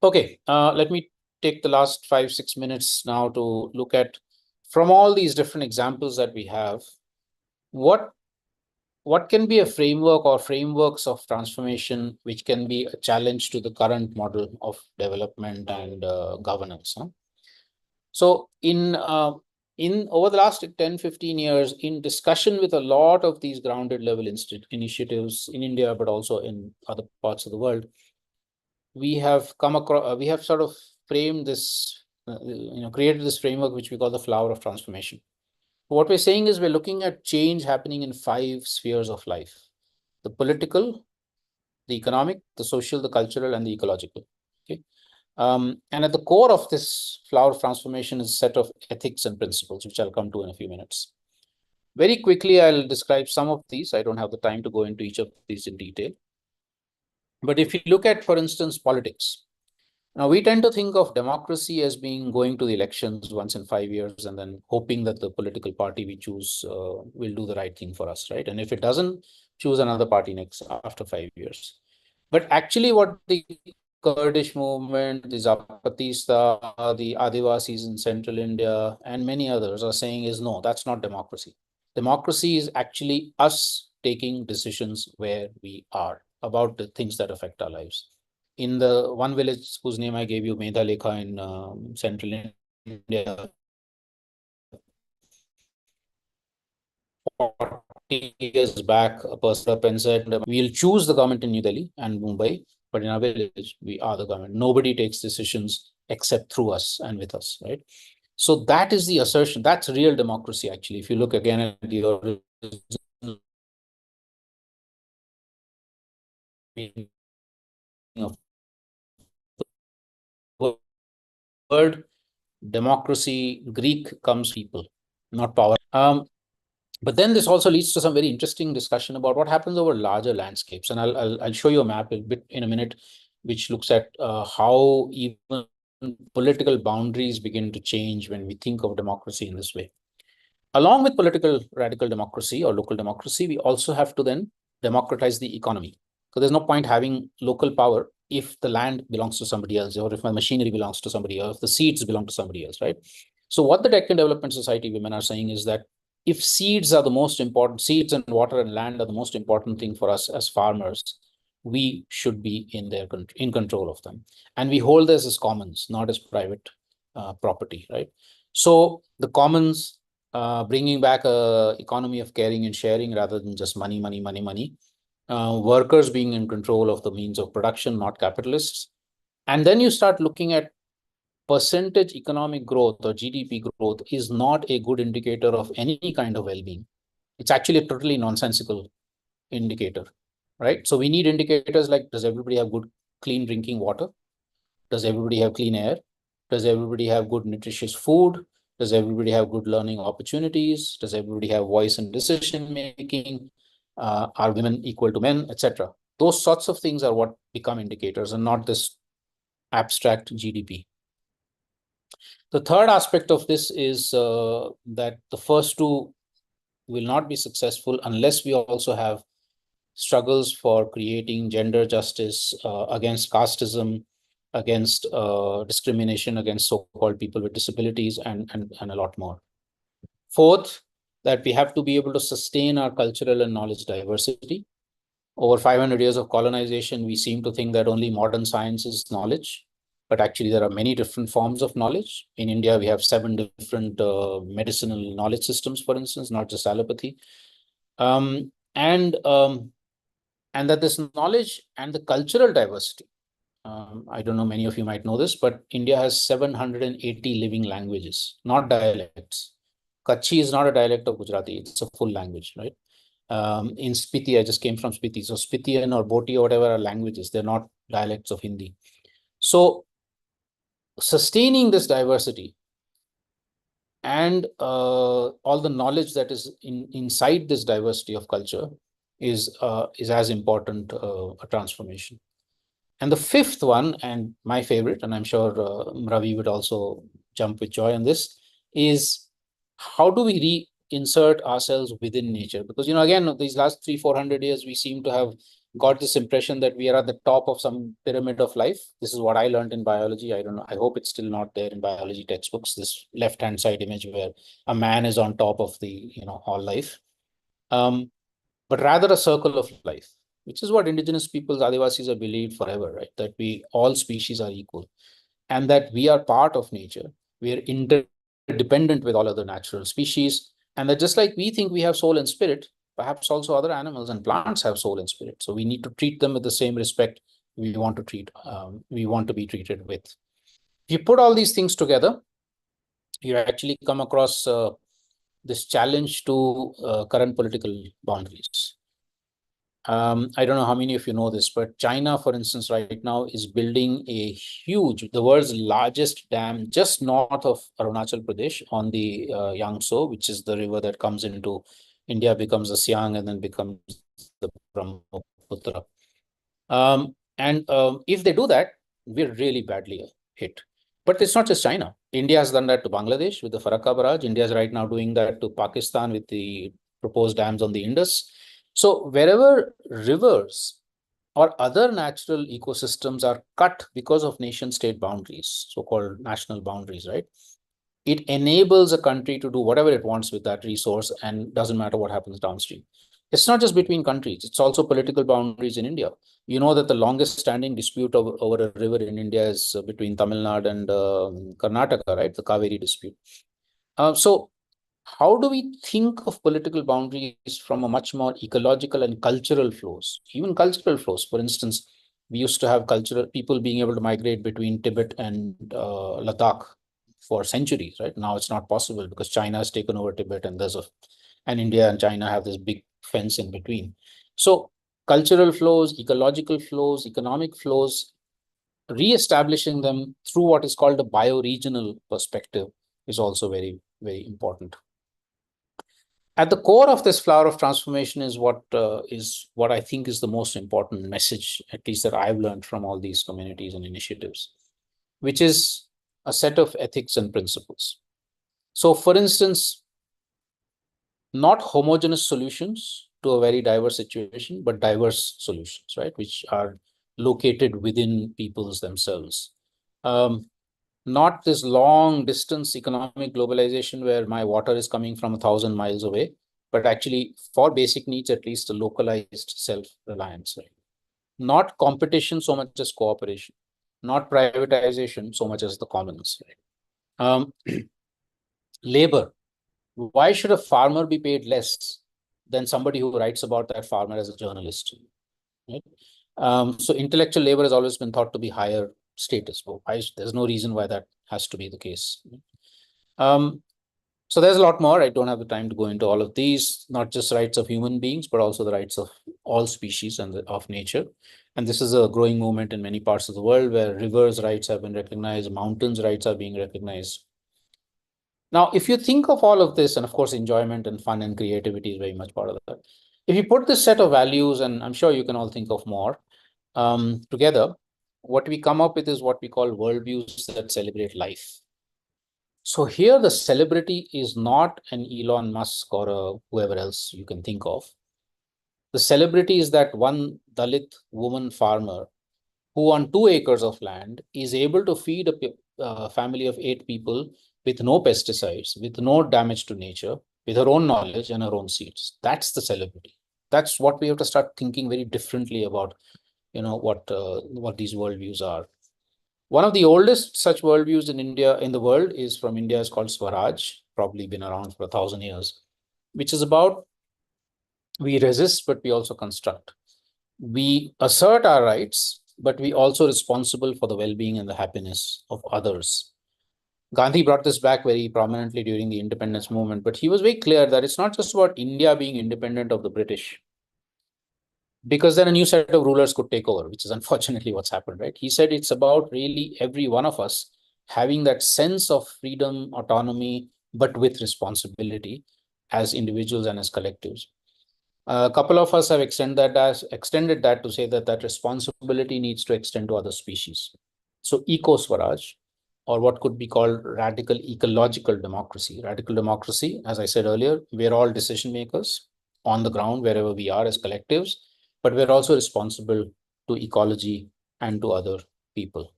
Okay, let me take the last 5-6 minutes now to look at, from all these different examples that we have, what can be a framework or frameworks of transformation which can be a challenge to the current model of development and governance. Huh? So in over the last 10-15 years, in discussion with a lot of these grounded level initiatives in India, but also in other parts of the world, we have come across, we have sort of framed this, created this framework which we call the flower of transformation. What we're saying is we're looking at change happening in 5 spheres of life: the political, the economic, the social, the cultural, and the ecological. Okay. And at the core of this flower of transformation is a set of ethics and principles, which I'll come to in a few minutes. Very quickly, I'll describe some of these. I don't have the time to go into each of these in detail. But if you look at, for instance, politics, now we tend to think of democracy as being going to the elections once in 5 years and then hoping that the political party we choose will do the right thing for us, right? And if it doesn't, choose another party next after 5 years. But actually what the Kurdish movement, the Zapatista, the Adivasis in central India, and many others are saying is, no, that's not democracy. Democracy is actually us taking decisions where we are about the things that affect our lives. In the one village whose name I gave you, Medhalekha in central India, 40 years back, a person up and said, we'll choose the government in New Delhi and Mumbai, but in our village, we are the government. Nobody takes decisions except through us and with us, right? So that is the assertion. That's real democracy, actually. If you look again at the original meaning of the word democracy, Greek, comes people, not power. But then this also leads to some very interesting discussion about what happens over larger landscapes. And I'll show you a map a bit in a minute, which looks at how even political boundaries begin to change when we think of democracy in this way. Along with political radical democracy or local democracy, we also have to then democratize the economy. So there's no point having local power if the land belongs to somebody else, or if my machinery belongs to somebody else, if the seeds belong to somebody else, right? So what the Deccan Development Society women are saying is that if seeds are the most important, seeds and water and land are the most important thing for us as farmers, we should be in control of them. And we hold this as commons, not as private property, right? So the commons, bringing back a economy of caring and sharing rather than just money, money, money, money. Workers being in control of the means of production, not capitalists. And then you start looking at percentage economic growth or GDP growth is not a good indicator of any kind of well-being. It's actually a totally nonsensical indicator, right? So we need indicators like, does everybody have good, clean drinking water? Does everybody have clean air? Does everybody have good, nutritious food? Does everybody have good learning opportunities? Does everybody have voice in decision making? Are women equal to men, etc.? Those sorts of things are what become indicators and not this abstract GDP. The third aspect of this is that the first two will not be successful unless we also have struggles for creating gender justice, against casteism, against discrimination against so-called people with disabilities, and a lot more. Fourth, that we have to be able to sustain our cultural and knowledge diversity. Over 500 years of colonization, we seem to think that only modern science is knowledge, but actually there are many different forms of knowledge. In India, we have 7 different medicinal knowledge systems, for instance, not just allopathy. And that this knowledge and the cultural diversity, I don't know, many of you might know this, but India has 780 living languages, not dialects. Kutchi is not a dialect of Gujarati, it's a full language, right? In Spiti, I just came from Spiti. So Spitian or Boti or whatever are languages, they're not dialects of Hindi. So sustaining this diversity and all the knowledge that is inside this diversity of culture is as important a transformation. And the fifth one, and my favorite, and I'm sure Ravi would also jump with joy on this, is how do we reinsert ourselves within nature? Because, again, these last 300-400 years, we seem to have got this impression that we are at the top of some pyramid of life. This is what I learned in biology. I don't know. I hope it's still not there in biology textbooks, this left-hand side image where a man is on top of the, all life. But rather a circle of life, which is what indigenous peoples, Adivasis, have believed forever, right? That all species are equal and that we are part of nature. We are interdependent with all other natural species. And that just like we think we have soul and spirit, perhaps also other animals and plants have soul and spirit. So we need to treat them with the same respect we want to be treated with. If you put all these things together, you actually come across this challenge to current political boundaries. I don't know how many of you know this, but China, for instance, right now is building the world's largest dam just north of Arunachal Pradesh on the Yangtze, which is the river that comes into India, becomes the Siang, and then becomes the Brahmaputra. If they do that, we're really badly hit. But it's not just China. India has done that to Bangladesh with the Farakka barrage. India is right now doing that to Pakistan with the proposed dams on the Indus. So wherever rivers or other natural ecosystems are cut because of nation-state boundaries, so-called national boundaries, right? It enables a country to do whatever it wants with that resource and doesn't matter what happens downstream. It's not just between countries, it's also political boundaries in India. You know that the longest standing dispute over a river in India is between Tamil Nadu and Karnataka, right? The Kaveri dispute. So how do we think of political boundaries from a much more ecological and cultural flows, even cultural flows? For instance, we used to have cultural people being able to migrate between Tibet and Ladakh for centuries, right? Now it's not possible because China has taken over Tibet and and India and China have this big fence in between. So cultural flows, ecological flows, economic flows, re-establishing them through what is called a bioregional perspective is also very, very important. At the core of this flower of transformation is what I think is the most important message, at least that I've learned from all these communities and initiatives, which is a set of ethics and principles. So, for instance, not homogeneous solutions to a very diverse situation, but diverse solutions, right, which are located within peoples themselves. Not this long distance economic globalization where my water is coming from 1,000 miles away, but actually for basic needs, at least a localized self-reliance, right? Not competition so much as cooperation, not privatization so much as the commons, right? Labor. Why should a farmer be paid less than somebody who writes about that farmer as a journalist, right? So intellectual labor has always been thought to be higher status. But there's no reason why that has to be the case. So there's a lot more. I don't have the time to go into all of these, not just rights of human beings, but also the rights of all species and of nature. And this is a growing movement in many parts of the world where rivers' rights have been recognized, mountains' rights are being recognized. Now, if you think of all of this, and of course, enjoyment and fun and creativity is very much part of that. If you put this set of values, and I'm sure you can all think of more, together, what we come up with is what we call worldviews that celebrate life. So here the celebrity is not an Elon Musk or a whoever else you can think of. The celebrity is that one Dalit woman farmer who on 2 acres of land is able to feed a family of 8 people with no pesticides, with no damage to nature, with her own knowledge and her own seeds. That's the celebrity. That's what we have to start thinking very differently about, what these worldviews are. One of the oldest such worldviews in the world is from India. Is called Swaraj, probably been around for 1,000 years, which is about we resist, but we also construct. We assert our rights, but we also responsible for the well-being and the happiness of others. Gandhi brought this back very prominently during the independence movement, but he was very clear that it's not just about India being independent of the British, because then a new set of rulers could take over, which is unfortunately what's happened, right? He said it's about really every one of us having that sense of freedom, autonomy, but with responsibility as individuals and as collectives. A couple of us have extended that to say that responsibility needs to extend to other species. So eco-Swaraj, or what could be called radical ecological democracy. Radical democracy, as I said earlier, we're all decision makers on the ground wherever we are as collectives, but we're also responsible to ecology and to other people.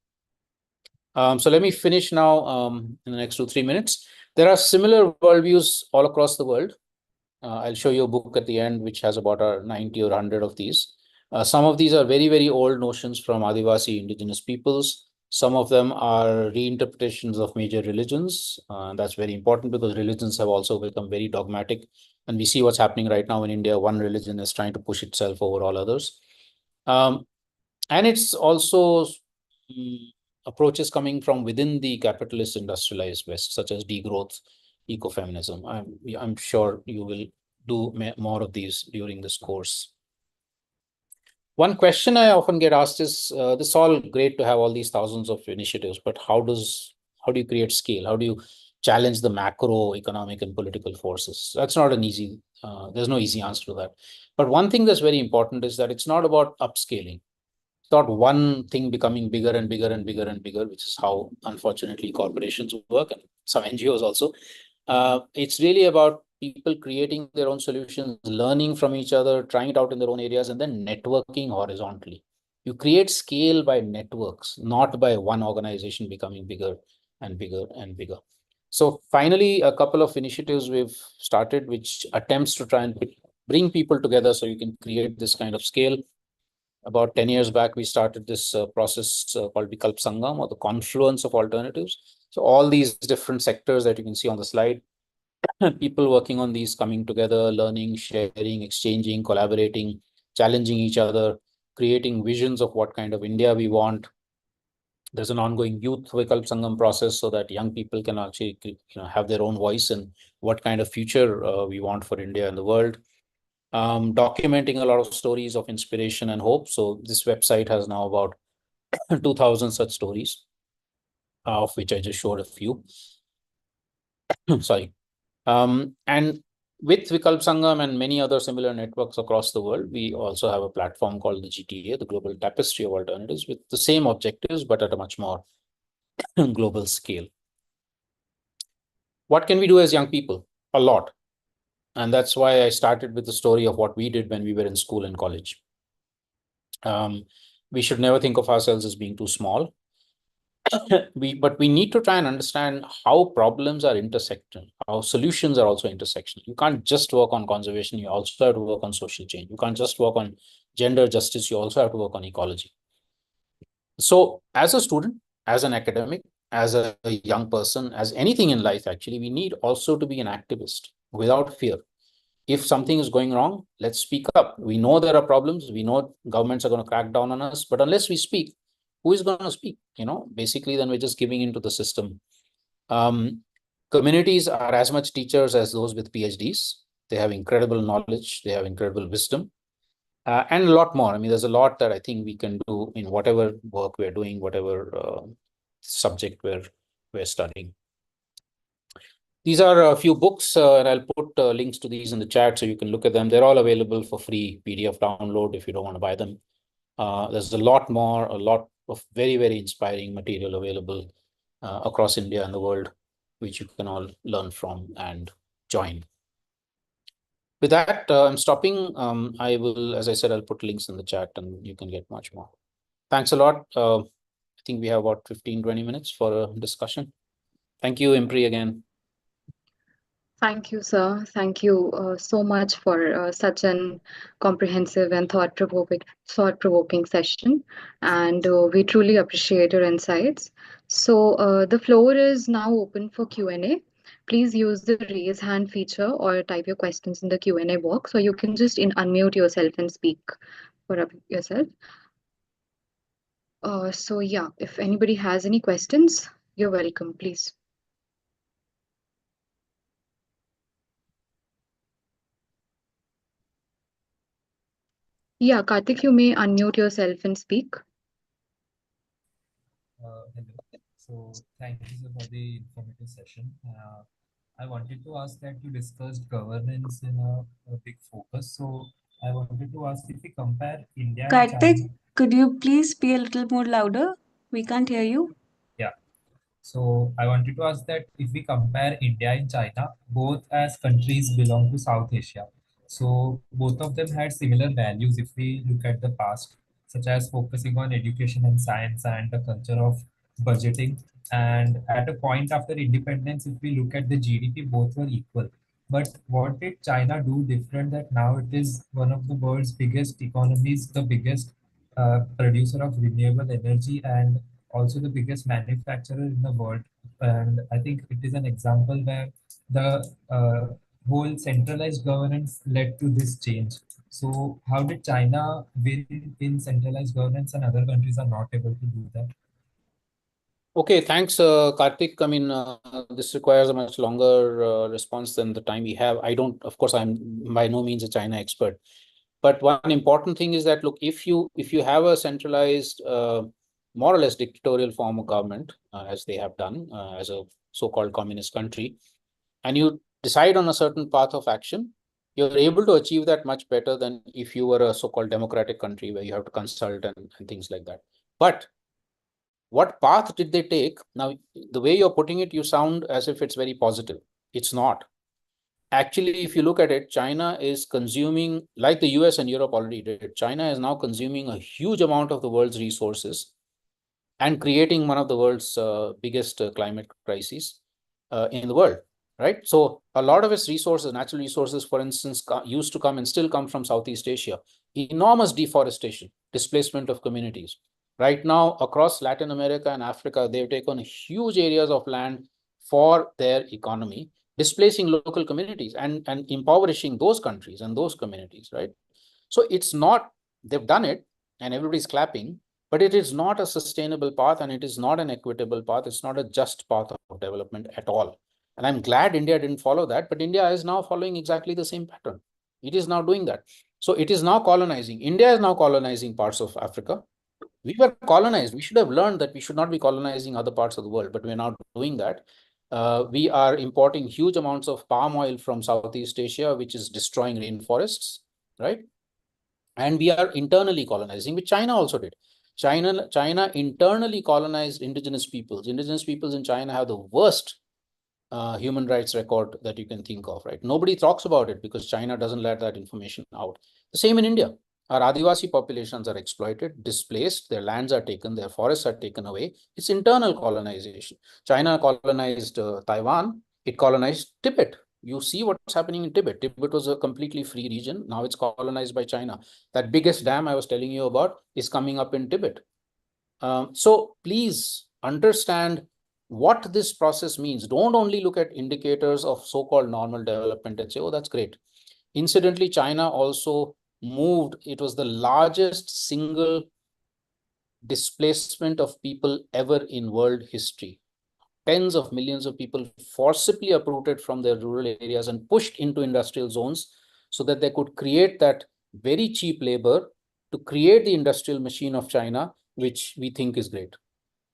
So let me finish now in the next 2-3 minutes. There are similar worldviews all across the world. I'll show you a book at the end, which has about 90 or 100 of these. Some of these are very, very old notions from Adivasi indigenous peoples. Some of them are reinterpretations of major religions. That's very important because religions have also become very dogmatic. And we see what's happening right now in India. One religion is trying to push itself over all others. And it's also approaches coming from within the capitalist industrialized West, such as degrowth, ecofeminism. I'm sure you will do more of these during this course. One question I often get asked is, this is all great to have all these thousands of initiatives, but how do you create scale? How do you challenge the macro economic and political forces? That's not an easy, there's no easy answer to that. But one thing that's very important is that it's not about upscaling. It's not one thing becoming bigger and bigger and bigger and bigger, which is how, unfortunately, corporations work and some NGOs also. It's really about people creating their own solutions, learning from each other, trying it out in their own areas, and then networking horizontally. You create scale by networks, not by one organization becoming bigger and bigger and bigger. So finally, a couple of initiatives we've started, which attempts to try and bring people together so you can create this kind of scale. About 10 years back, we started this process called Vikalp Sangam, or the confluence of alternatives. So all these different sectors that you can see on the slide, people working on these, coming together, learning, sharing, exchanging, collaborating, challenging each other, creating visions of what kind of India we want. There's an ongoing youth Vikalp Sangam process so that young people can actually have their own voice in what kind of future we want for India and the world. Documenting a lot of stories of inspiration and hope. So this website has now about 2,000 such stories, of which I just showed a few. Sorry. And with Vikalp Sangam and many other similar networks across the world, we also have a platform called the GTA, the Global Tapestry of Alternatives, with the same objectives, but at a much more global scale. What can we do as young people? A lot. And that's why I started with the story of what we did when we were in school and college. We should never think of ourselves as being too small. But we need to try and understand how problems are intersectional, how solutions are also intersectional. You can't just work on conservation, you also have to work on social change. You can't just work on gender justice, you also have to work on ecology. So as a student, as an academic, as a young person, as anything in life, actually, we need also to be an activist without fear. If something is going wrong, let's speak up. We know there are problems. We know governments are going to crack down on us, but unless we speak, who is going to speak? Basically, then we're just giving into the system. Communities are as much teachers as those with PhDs. They have incredible knowledge. They have incredible wisdom. And a lot more. I mean, there's a lot that I think we can do in whatever work we're doing, whatever subject we're studying. These are a few books, and I'll put links to these in the chat so you can look at them. They're all available for free PDF download if you don't want to buy them. There's a lot of very, very inspiring material available across India and the world, which you can all learn from and join. With that, I'm stopping. I will, as I said, I'll put links in the chat and you can get much more. Thanks a lot. I think we have about 15-20 minutes for a discussion. Thank you, IMPRI, again. Thank you, sir. Thank you so much for such an comprehensive and thought-provoking session. And we truly appreciate your insights. So the floor is now open for Q&A. Please use the raise hand feature or type your questions in the Q&A box, or you can just unmute yourself and speak for yourself. So yeah, if anybody has any questions, you're welcome, please. Yeah, Karthik, you may unmute yourself and speak. Hello. So thank you sir, for the informative session. I wanted to ask that you discussed governance in a big focus. So I wanted to ask if we compare India and Karthik, China. could you please be a little more louder? We can't hear you. Yeah. So I wanted to ask that if we compare India and China, both as countries belong to South Asia. So both of them had similar values if we look at the past, such as focusing on education and science and the culture of budgeting. And at a point after independence, if we look at the GDP, both were equal. But what did China do different that now it is one of the world's biggest economies, the biggest producer of renewable energy, and also the biggest manufacturer in the world. And I think it is an example where the whole centralized governance led to this change. So, how did China win in centralized governance and other countries are not able to do that? Okay, thanks, Karthik. I mean, this requires a much longer response than the time we have. I don't, of course, I'm by no means a China expert. But one important thing is that, look, if you have a centralized, more or less dictatorial form of government, as they have done as a so-called communist country, and you decide on a certain path of action, you're able to achieve that much better than if you were a so-called democratic country where you have to consult and things like that. But what path did they take? Now, the way you're putting it, you sound as if it's very positive. It's not. Actually, if you look at it, China is consuming, like the US and Europe already did, China is now consuming a huge amount of the world's resources and creating one of the world's biggest climate crises in the world, right? So a lot of its resources, natural resources, for instance, used to come and still come from Southeast Asia. Enormous deforestation, displacement of communities. Right now, across Latin America and Africa, they've taken huge areas of land for their economy, displacing local communities and impoverishing those countries and those communities, right? So it's not, they've done it and everybody's clapping, but it is not a sustainable path and it is not an equitable path. It's not a just path of development at all. And I'm glad India didn't follow that, but India is now following exactly the same pattern. It is now doing that. So it is now colonizing. India is now colonizing parts of Africa. We were colonized. We should have learned that we should not be colonizing other parts of the world, but we're now doing that. We are importing huge amounts of palm oil from Southeast Asia, which is destroying rainforests, right? And we are internally colonizing, which China also did. China internally colonized indigenous peoples. Indigenous peoples in China have the worst human rights record that you can think of, right? Nobody talks about it because China doesn't let that information out. The same in India. Our Adivasi populations are exploited, displaced, their lands are taken, their forests are taken away. It's internal colonization. China colonized Taiwan, it colonized Tibet. You see what's happening in Tibet. Tibet was a completely free region. Now it's colonized by China. That biggest dam I was telling you about is coming up in Tibet. So please understand what this process means. Don't only look at indicators of so-called normal development and say, oh, that's great. Incidentally, China also moved. It was the largest single displacement of people ever in world history. Tens of millions of people forcibly uprooted from their rural areas and pushed into industrial zones so that they could create that very cheap labor to create the industrial machine of China, which we think is great.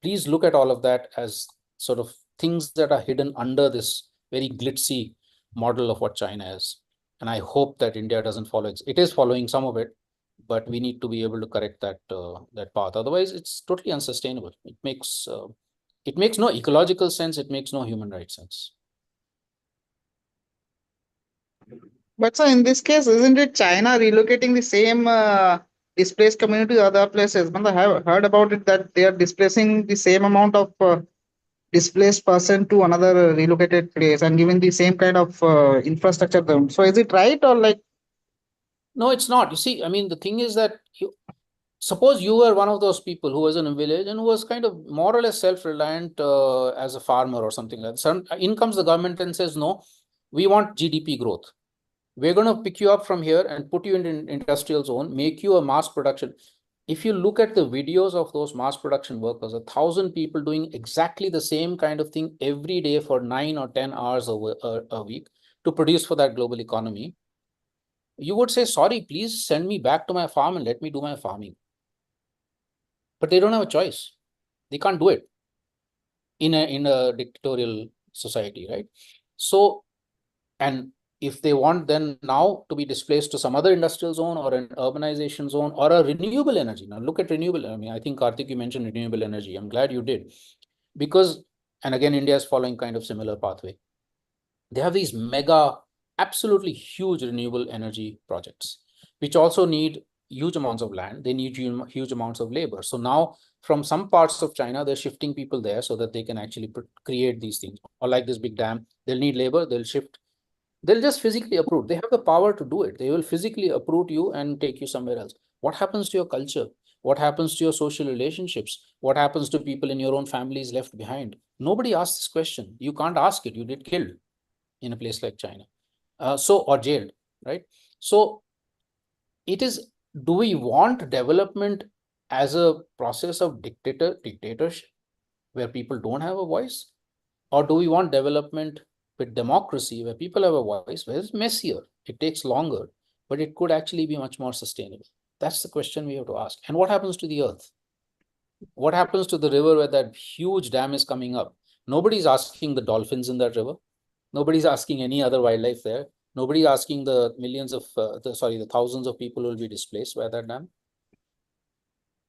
Please look at all of that as sort of things that are hidden under this very glitzy model of what China is. And I hope that India doesn't follow it. It is following some of it, but we need to be able to correct that that path. Otherwise, it's totally unsustainable. It makes no ecological sense. It makes no human rights sense. But so in this case, isn't it China relocating the same displaced community to other places? When I have heard about it that they are displacing the same amount of displaced person to another relocated place and giving the same kind of infrastructure them. So is it right or like? No, it's not. You see, I mean, the thing is that suppose you were one of those people who was in a village and who was kind of more or less self-reliant as a farmer or something like that. Some in comes the government and says, no, we want GDP growth. We're going to pick you up from here and put you in an industrial zone, make you a mass production. If you look at the videos of those mass production workers, 1,000 people doing exactly the same kind of thing every day for 9 or 10 hours a week to produce for that global economy, you would say, sorry, please send me back to my farm and let me do my farming. But they don't have a choice. They can't do it in a dictatorial society, right? So, and if they want then now to be displaced to some other industrial zone or an urbanization zone or a renewable energy. Now look at renewable. I mean, I think Karthik, you mentioned renewable energy. I'm glad you did, because, and again, India is following kind of similar pathway. They have these mega, absolutely huge renewable energy projects, which also need huge amounts of land. They need huge amounts of labor. So now from some parts of China, they're shifting people there so that they can actually create these things. Or like this big dam, they'll need labor, they'll shift. They'll just physically uproot. They have the power to do it. They will physically uproot you and take you somewhere else. What happens to your culture? What happens to your social relationships? What happens to people in your own families left behind? Nobody asks this question. You can't ask it. You get killed in a place like China. Or jailed, right? So it is, do we want development as a process of dictatorship where people don't have a voice? Or do we want development with democracy where people have a voice, where it's messier, it takes longer, but it could actually be much more sustainable? That's the question we have to ask. And what happens to the earth? What happens to the river where that huge dam is coming up? Nobody's asking the dolphins in that river. Nobody's asking any other wildlife there. Nobody's asking the millions of, the thousands of people who will be displaced by that dam.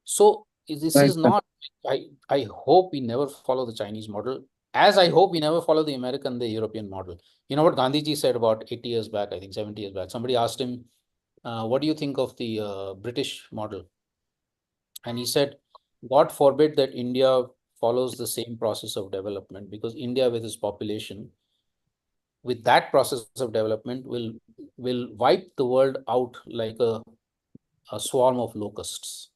So this Right, is not, I hope we never follow the Chinese model, as I hope we never follow the American, the European model. You know what Gandhiji said about 80 years back, I think 70 years back. Somebody asked him, what do you think of the British model? And he said, God forbid that India follows the same process of development, because India with its population, with that process of development, will wipe the world out like a swarm of locusts.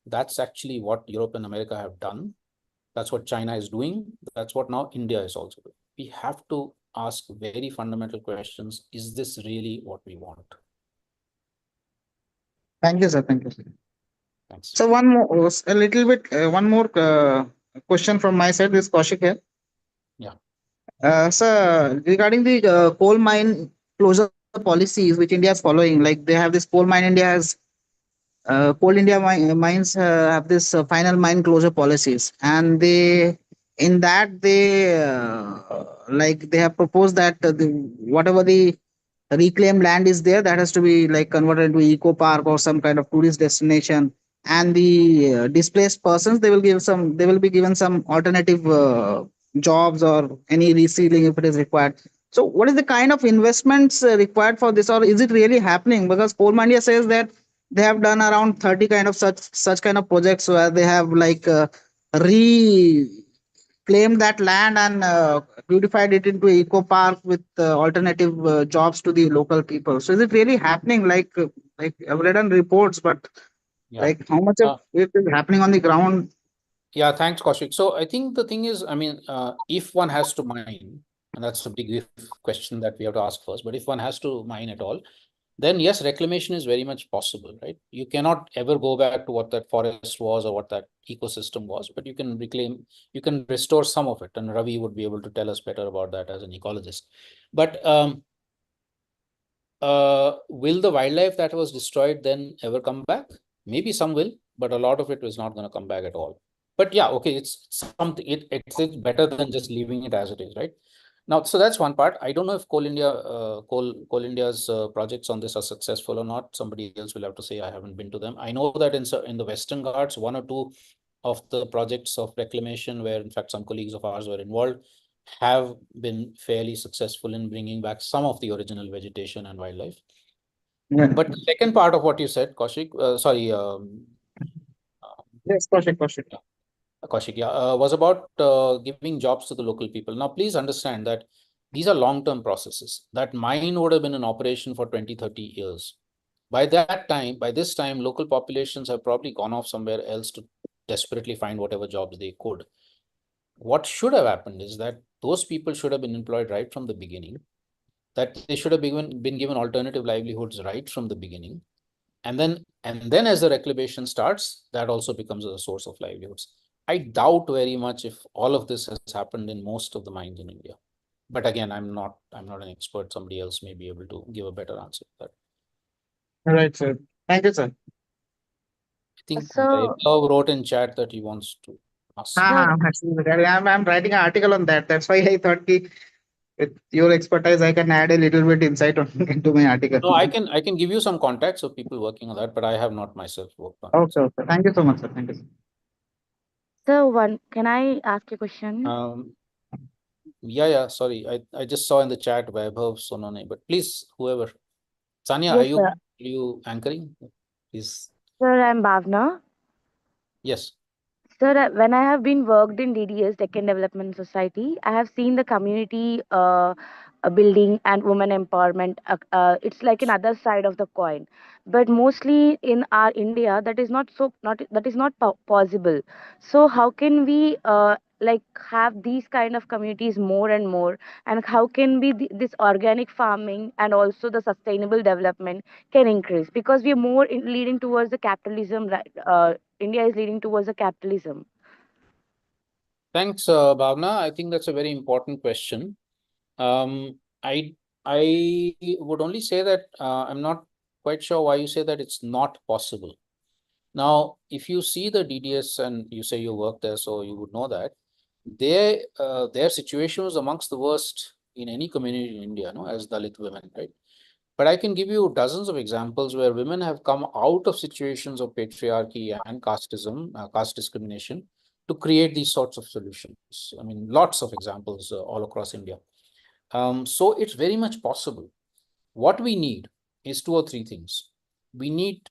That's actually what Europe and America have done. That's what China is doing. That's what now India is also doing. We have to ask very fundamental questions. Is this really what we want? Thank you, sir. Thank you, sir. Thanks. So one more, a little bit, one more question from my side. This is Kaushik here. Yeah. Sir, regarding the coal mine closure policies which India is following, like they have this coal mine, India has Coal India mines have this final mine closure policies, and they in that they like they have proposed that whatever the reclaimed land is there, that has to be like converted into eco park or some kind of tourist destination, and the displaced persons, they will be given some alternative jobs or any resealing if it is required. So what is the kind of investments required for this, or is it really happening? Because Coal Mania says that they have done around 30 kind of such kind of projects where they have like reclaimed that land and beautified it into eco park with alternative jobs to the local people. So is it really happening? Like I've read on reports, but like how much of it is happening on the ground? Yeah, thanks, Kaushik. So I think the thing is, I mean, if one has to mine, and that's a big if question that we have to ask first, but if one has to mine at all, then yes, reclamation is very much possible, right? You cannot ever go back to what that forest was or what that ecosystem was, but you can reclaim, you can restore some of it. And Ravi would be able to tell us better about that as an ecologist. But will the wildlife that was destroyed then ever come back? Maybe some will, but a lot of it is not going to come back at all. But yeah, okay, it's something, it's better than just leaving it as it is, right? Now, so that's one part. I don't know if Coal India's projects on this are successful or not. Somebody else will have to say. I haven't been to them. I know that in the Western Ghats, one or two of the projects of reclamation, where in fact some colleagues of ours were involved, have been fairly successful in bringing back some of the original vegetation and wildlife. Yeah. But the second part of what you said, Kaushik, Yes, Kaushik. Kaushik, yeah, was about giving jobs to the local people. Now, please understand that these are long-term processes. That mine would have been in operation for 20, 30 years. By this time, local populations have probably gone off somewhere else to desperately find whatever jobs they could. What should have happened is that those people should have been employed right from the beginning, that they should have been given alternative livelihoods right from the beginning. And then as the reclamation starts, that also becomes a source of livelihoods. I doubt very much if all of this has happened in most of the mines in India. But again, I'm not an expert. Somebody else may be able to give a better answer to that. All right, sir. Thank you, sir. I think So, Vaibhav wrote in chat that he wants to ask. I'm writing an article on that. That's why I thought With your expertise, I can add a little bit insight on into my article. No, I can give you some contacts of people working on that, but I have not myself worked on it. Okay, okay. Thank you so much, sir. Thank you. So can I ask a question? Yeah. Sorry, I just saw in the chat Vaibhav Sonone, but please, whoever. Sanya, Yes, sir. are you anchoring? Please. Sir, I'm Bhavna. Yes. Sir, when I have been worked in DDS, Deccan Development Society, I have seen the community building and women empowerment. It's like another side of the coin, but mostly in our India, that is not possible. So how can we like have these kind of communities more and more, and how can be this organic farming and also the sustainable development can increase, because we are more leading towards the capitalism, right? India is leading towards the capitalism. Thanks, Bhavna. I think that's a very important question. I would only say that I'm not quite sure why you say that it's not possible. Now, if you see the DDS and you say you work there, so you would know that their situation was amongst the worst in any community in India, no, as Dalit women, right? But I can give you dozens of examples where women have come out of situations of patriarchy and casteism, caste discrimination, to create these sorts of solutions. I mean, lots of examples all across India. So it's very much possible. What we need is two or three things. We need,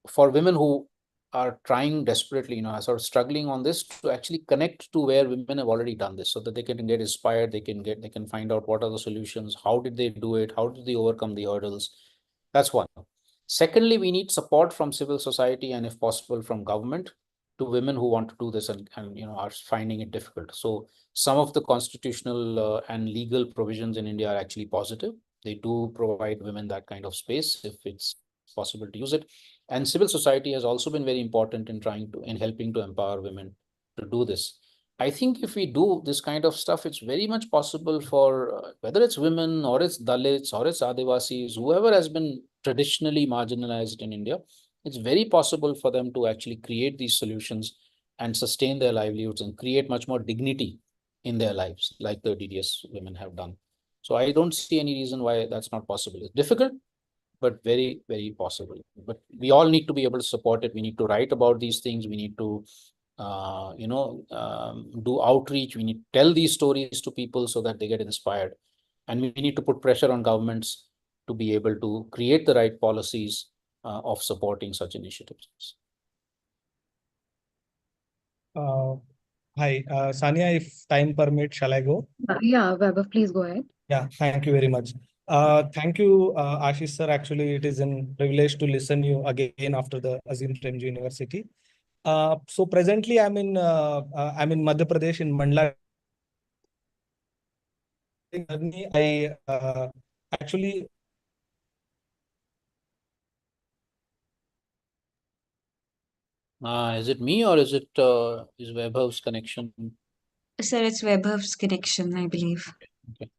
for women who are trying desperately, sort of struggling on this, to actually connect to where women have already done this, so that they can get inspired, they can find out what are the solutions, how did they do it, how did they overcome the hurdles. That's one. Secondly, we need support from civil society and, if possible, from government to women who want to do this and are finding it difficult. So some of the constitutional and legal provisions in India are actually positive. They do provide women that kind of space if it's possible to use it. And civil society has also been very important in helping to empower women to do this. I think if we do this kind of stuff, it's very much possible for whether it's women or it's Dalits or it's Adivasis, whoever has been traditionally marginalized in India, it's very possible for them to actually create these solutions and sustain their livelihoods and create much more dignity in their lives, like the DDS women have done. So I don't see any reason why that's not possible. It's difficult, but very, very possible. But we all need to be able to support it. We need to write about these things. We need to, do outreach. We need to tell these stories to people so that they get inspired. And we need to put pressure on governments to be able to create the right policies of supporting such initiatives. Hi, Sania, if time permits, shall I go? Yeah, Vaibhav, please go ahead. Yeah, thank you very much. Thank you, Ashish sir. Actually, it is a privilege to listen you again after the Azim Premji University. So presently, I'm in Madhya Pradesh in Mandla. I actually. Is it me or is it is Vaibhav's connection? Sir, it's Vaibhav's connection, I believe. Okay.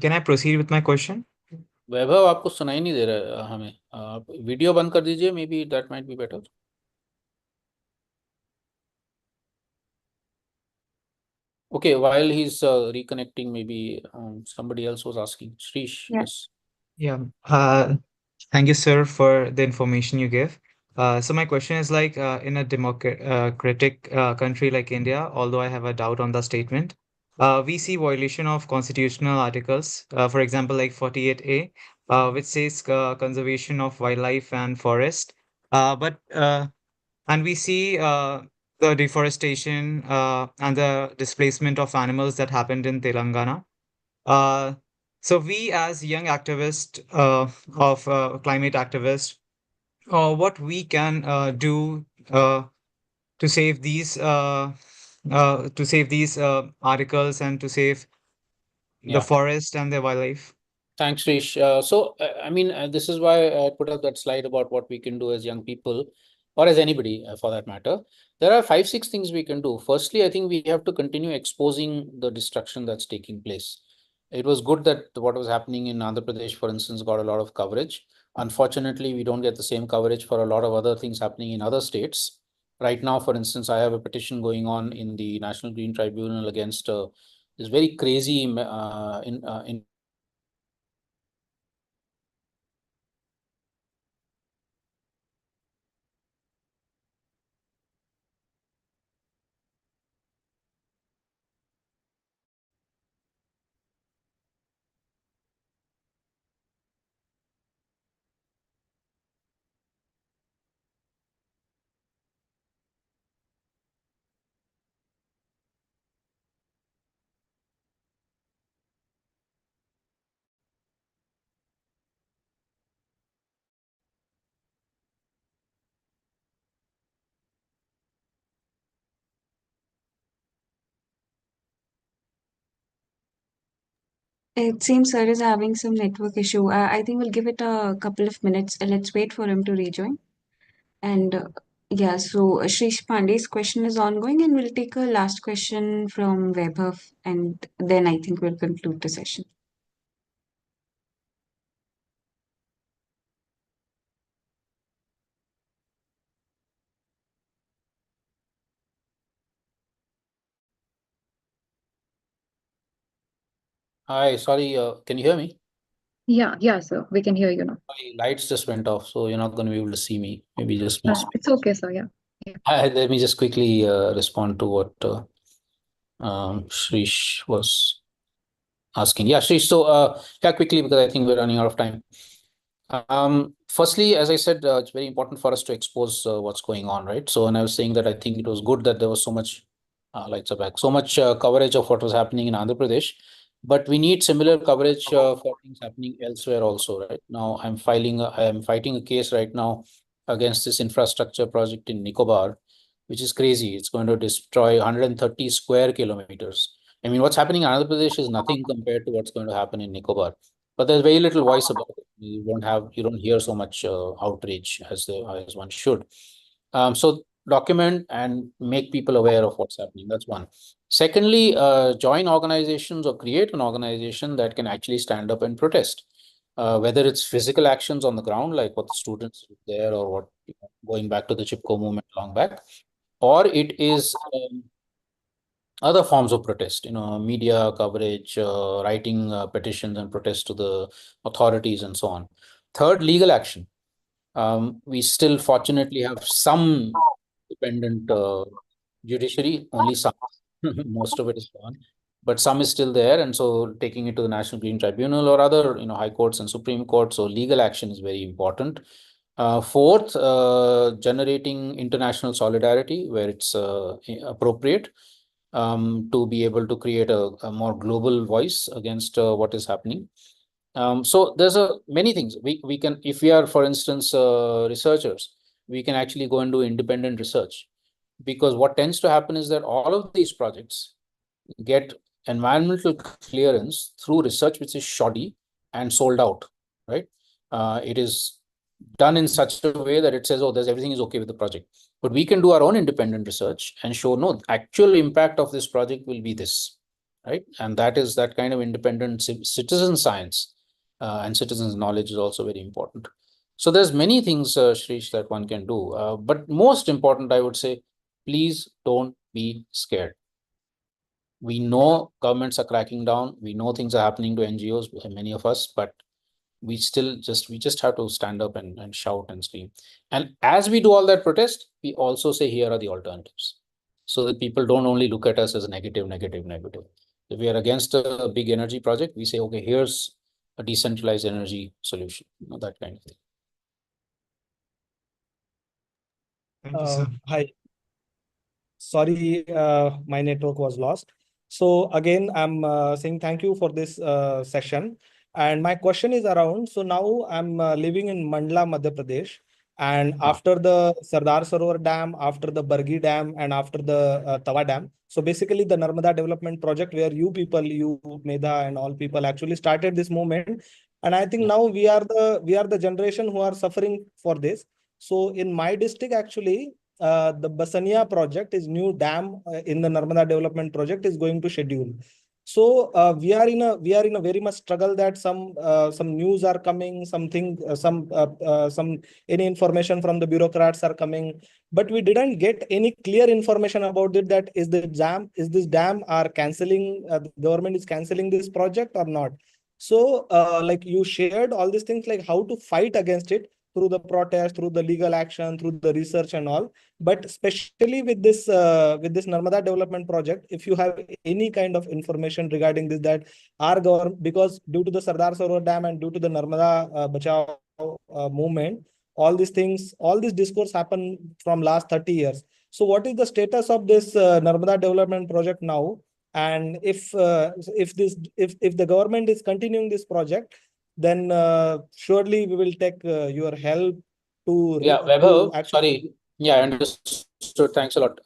Can I proceed with my question? वैभव आपको सुनाई नहीं दे रहा है हमें. आप video बंद कर दीजिए. Maybe that might be better. Okay, while he's reconnecting, maybe somebody else was asking. Shrish, yes. Yeah. Thank you, sir, for the information you give. So my question is like, in a democratic country like India, although I have a doubt on the statement, we see violation of constitutional articles, for example, like 48A, which says conservation of wildlife and forest. And we see the deforestation and the displacement of animals that happened in Telangana. So we as young activists of climate activists, what we can do to save these articles and to save the Yeah. forest and the wildlife. Thanks, Rish. I mean, this is why I put up that slide about what we can do as young people, or as anybody for that matter. There are 5-6 things we can do. Firstly, I think we have to continue exposing the destruction that's taking place. It was good that what was happening in Andhra Pradesh, for instance, got a lot of coverage. Unfortunately, we don't get the same coverage for a lot of other things happening in other states. Right now, for instance, I have a petition going on in the National Green Tribunal against this very crazy in It seems sir is having some network issue. I think we'll give it a couple of minutes. Let's wait for him to rejoin. And yeah, so Shrish Pandey's question is ongoing, and we'll take a last question from Vaibhav, and then I think we'll conclude the session. Hi, sorry, can you hear me? Yeah, sir. We can hear you now. My lights just went off, so you're not going to be able to see me. Maybe just miss. It's okay, sir. Yeah. Let me just quickly respond to what Shrish was asking. Yeah, Shrish. So yeah, quickly, because I think we're running out of time. Firstly, as I said, it's very important for us to expose what's going on, right? So, and I was saying that I think it was good that there was so much lights are back, so much coverage of what was happening in Andhra Pradesh, but we need similar coverage for things happening elsewhere also, right? Now, I am fighting a case right now against this infrastructure project in Nicobar, which is crazy. It's going to destroy 130 square kilometers. I mean, what's happening in Andhra Pradesh is nothing compared to what's going to happen in Nicobar. But there's very little voice about it. You don't hear so much outrage as one should. So document and make people aware of what's happening. That's one. Secondly, join organizations or create an organization that can actually stand up and protest. Whether it's physical actions on the ground, like what the students did there, or what, going back to the Chipko movement long back, or it is other forms of protest, media coverage, writing petitions and protests to the authorities and so on. Third, legal action. We still fortunately have some dependent judiciary, only some. Most of it is gone, but some is still there. And so taking it to the National Green Tribunal or other, high courts and Supreme Court. So legal action is very important. Fourth, generating international solidarity where it's appropriate, to be able to create a more global voice against what is happening. So there's many things we can, if we are, for instance, researchers, we can actually go and do independent research, because what tends to happen is that all of these projects get environmental clearance through research which is shoddy and sold out, right? It is done in such a way that it says, oh, everything is okay with the project. But we can do our own independent research and show, no, actual impact of this project will be this, right? And that is that kind of independent citizen science and citizens' knowledge is also very important. So there's many things, Shrish, that one can do. But most important, I would say, please don't be scared. We know governments are cracking down. We know things are happening to NGOs, many of us, but we just have to stand up and shout and scream. And as we do all that protest, we also say, here are the alternatives, so that people don't only look at us as negative. If we are against a big energy project, we say, okay, here's a decentralized energy solution, that kind of thing. Thank you, sir. Hi. Sorry, my network was lost. So again, I'm saying thank you for this session. And my question is around, so now I'm living in Mandla, Madhya Pradesh. And after the Sardar Sarovar Dam, after the Bargi Dam, and after the Tawa Dam, so basically the Narmada Development Project, where you people, you, Medha, and all people actually started this movement. And I think now we are the generation who are suffering for this. So in my district, actually, the Basania project is new dam in the Narmada development project is going to schedule. So we are in a very much struggle that some news are coming, some any information from the bureaucrats are coming, but we didn't get any clear information about it. That is this dam are canceling, the government is canceling this project or not. So like you shared all these things, like how to fight against it through the protest, through the legal action, through the research and all. But especially with this Narmada development project, if you have any kind of information regarding this, that our government, because due to the Sardar Sarovar Dam and due to the Narmada Bachao movement, all these things, all this discourse happened from last 30 years. So what is the status of this Narmada development project now? And if the government is continuing this project, then surely we will take your help to Yeah, to Vaibhav, actually. sorry. Yeah, I understood. Thanks a lot.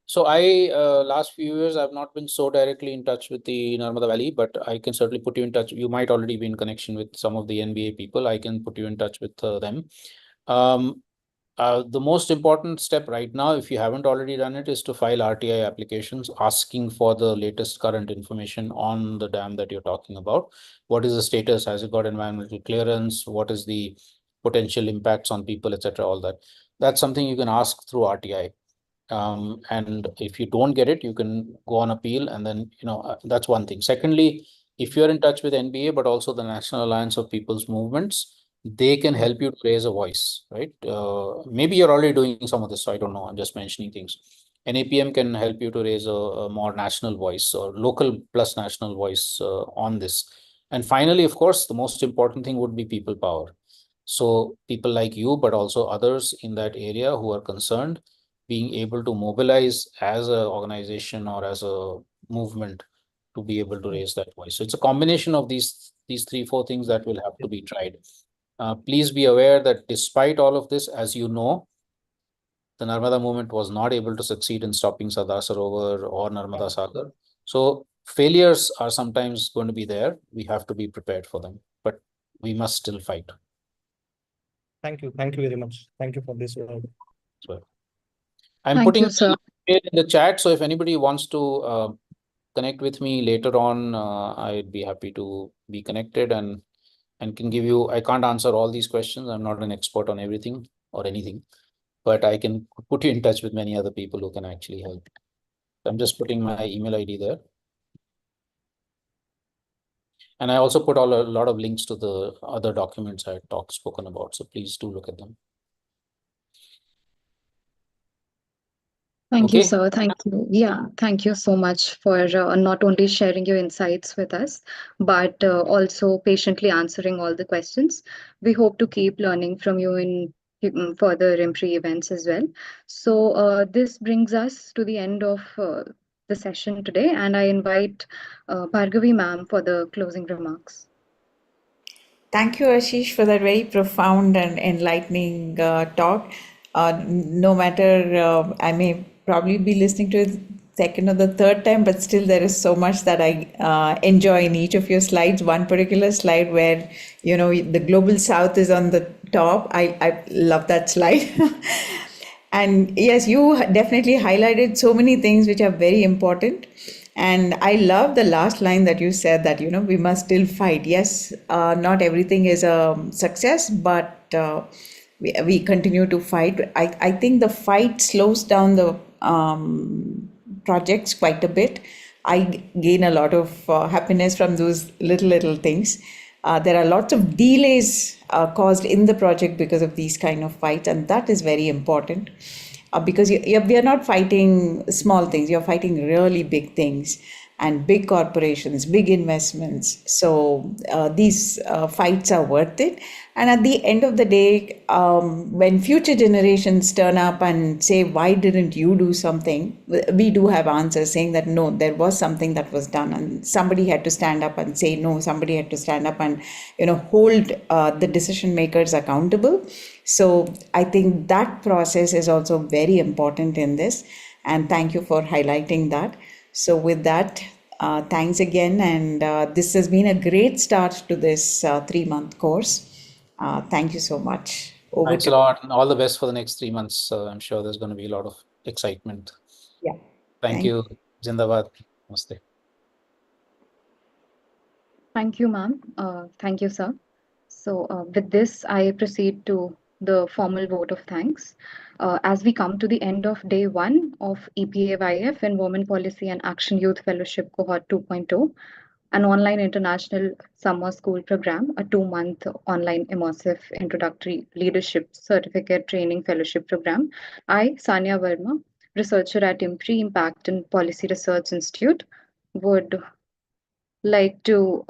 So I last few years I've not been so directly in touch with the Narmada Valley, but I can certainly put you in touch. You might already be in connection with some of the NBA people. I can put you in touch with them. Um, the most important step right now, if you haven't already done it, is to file RTI applications asking for the latest current information on the dam that you're talking about. What is the status? Has it got environmental clearance? What is the potential impacts on people, etc.? All that. That's something you can ask through RTI. And if you don't get it, you can go on appeal, and then that's one thing. Secondly, if you're in touch with NBA, but also the National Alliance of People's Movements, they can help you to raise a voice, right? Maybe you're already doing some of this, so I don't know. I'm just mentioning things. NAPM can help you to raise a more national voice or local plus national voice on this. And finally, of course, the most important thing would be people power. So people like you, but also others in that area who are concerned, being able to mobilize as an organization or as a movement to be able to raise that voice. So it's a combination of these 3-4 things that will have to be tried. Please be aware that despite all of this, as you know, the Narmada movement was not able to succeed in stopping Sardar Sarovar or Narmada Sagar. So failures are sometimes going to be there. We have to be prepared for them, but we must still fight. Thank you. Thank you very much. Thank you for this word. I'm Thank putting you, sir. it in the chat. So if anybody wants to connect with me later on, I'd be happy to be connected and can give you, I can't answer all these questions. I'm not an expert on everything or anything, but I can put you in touch with many other people who can actually help. I'm just putting my email ID there. And I also put a lot of links to the other documents I had spoken about. So please do look at them. Thank you, Okay. sir. Thank you. Yeah, thank you so much for not only sharing your insights with us, but also patiently answering all the questions. We hope to keep learning from you in further IMPRI events as well. So this brings us to the end of the session today, and I invite Bhargavi ma'am for the closing remarks. Thank you, Ashish, for that very profound and enlightening talk. No matter, I may probably be listening to it second or the third time, but still there is so much that I enjoy in each of your slides. One particular slide where, the global south is on the top. I love that slide. And yes, you definitely highlighted so many things which are very important. And I love the last line that you said that, we must still fight. Yes, not everything is a success, but we continue to fight. I think the fight slows down the projects quite a bit. I gain a lot of happiness from those little things. There are lots of delays caused in the project because of these kind of fights, and that is very important because we are not fighting small things, you're fighting really big things and big corporations, big investments. So these fights are worth it. And at the end of the day, when future generations turn up and say, why didn't you do something? We do have answers saying that, no, there was something that was done and somebody had to stand up and say, no, somebody had to stand up and, hold the decision makers accountable. So I think that process is also very important in this. And thank you for highlighting that. So with that, thanks again. And this has been a great start to this 3-month course. Thank you so much. Thanks a lot, and all the best for the next 3 months. I'm sure there's going to be a lot of excitement. Yeah. Thank you. Zindabad. Namaste. Thank you, ma'am. Thank you, sir. So, with this, I proceed to the formal vote of thanks. As we come to the end of day one of EPAYF Environment Policy and Action Youth Fellowship Cohort 2.0, an online international summer school program, a 2-month online immersive introductory leadership certificate training fellowship program, I, Sania Verma, researcher at IMPRI Impact and Policy Research Institute, would like to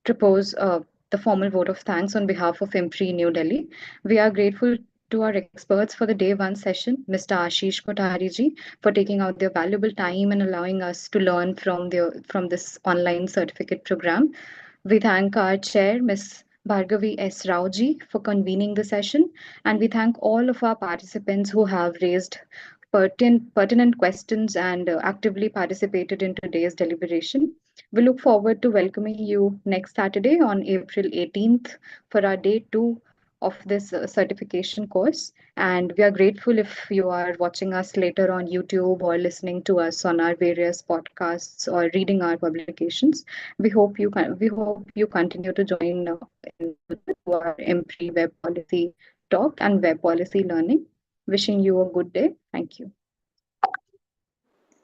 propose the formal vote of thanks on behalf of IMPRI New Delhi. We are grateful to our experts for the day one session, Mr. Ashish Kothari ji, for taking out their valuable time and allowing us to learn from this online certificate program. We thank our chair, Ms. Bhargavi S Rao ji, for convening the session, and we thank all of our participants who have raised pertinent questions and actively participated in today's deliberation. We look forward to welcoming you next Saturday on April 18th for our day 2 of this certification course. And we are grateful if you are watching us later on YouTube or listening to us on our various podcasts or reading our publications. We hope you continue to join in our IMPRI web policy talk and web policy learning. Wishing you a good day. Thank you.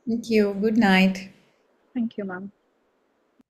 Thank you. Good night. Thank you, ma'am.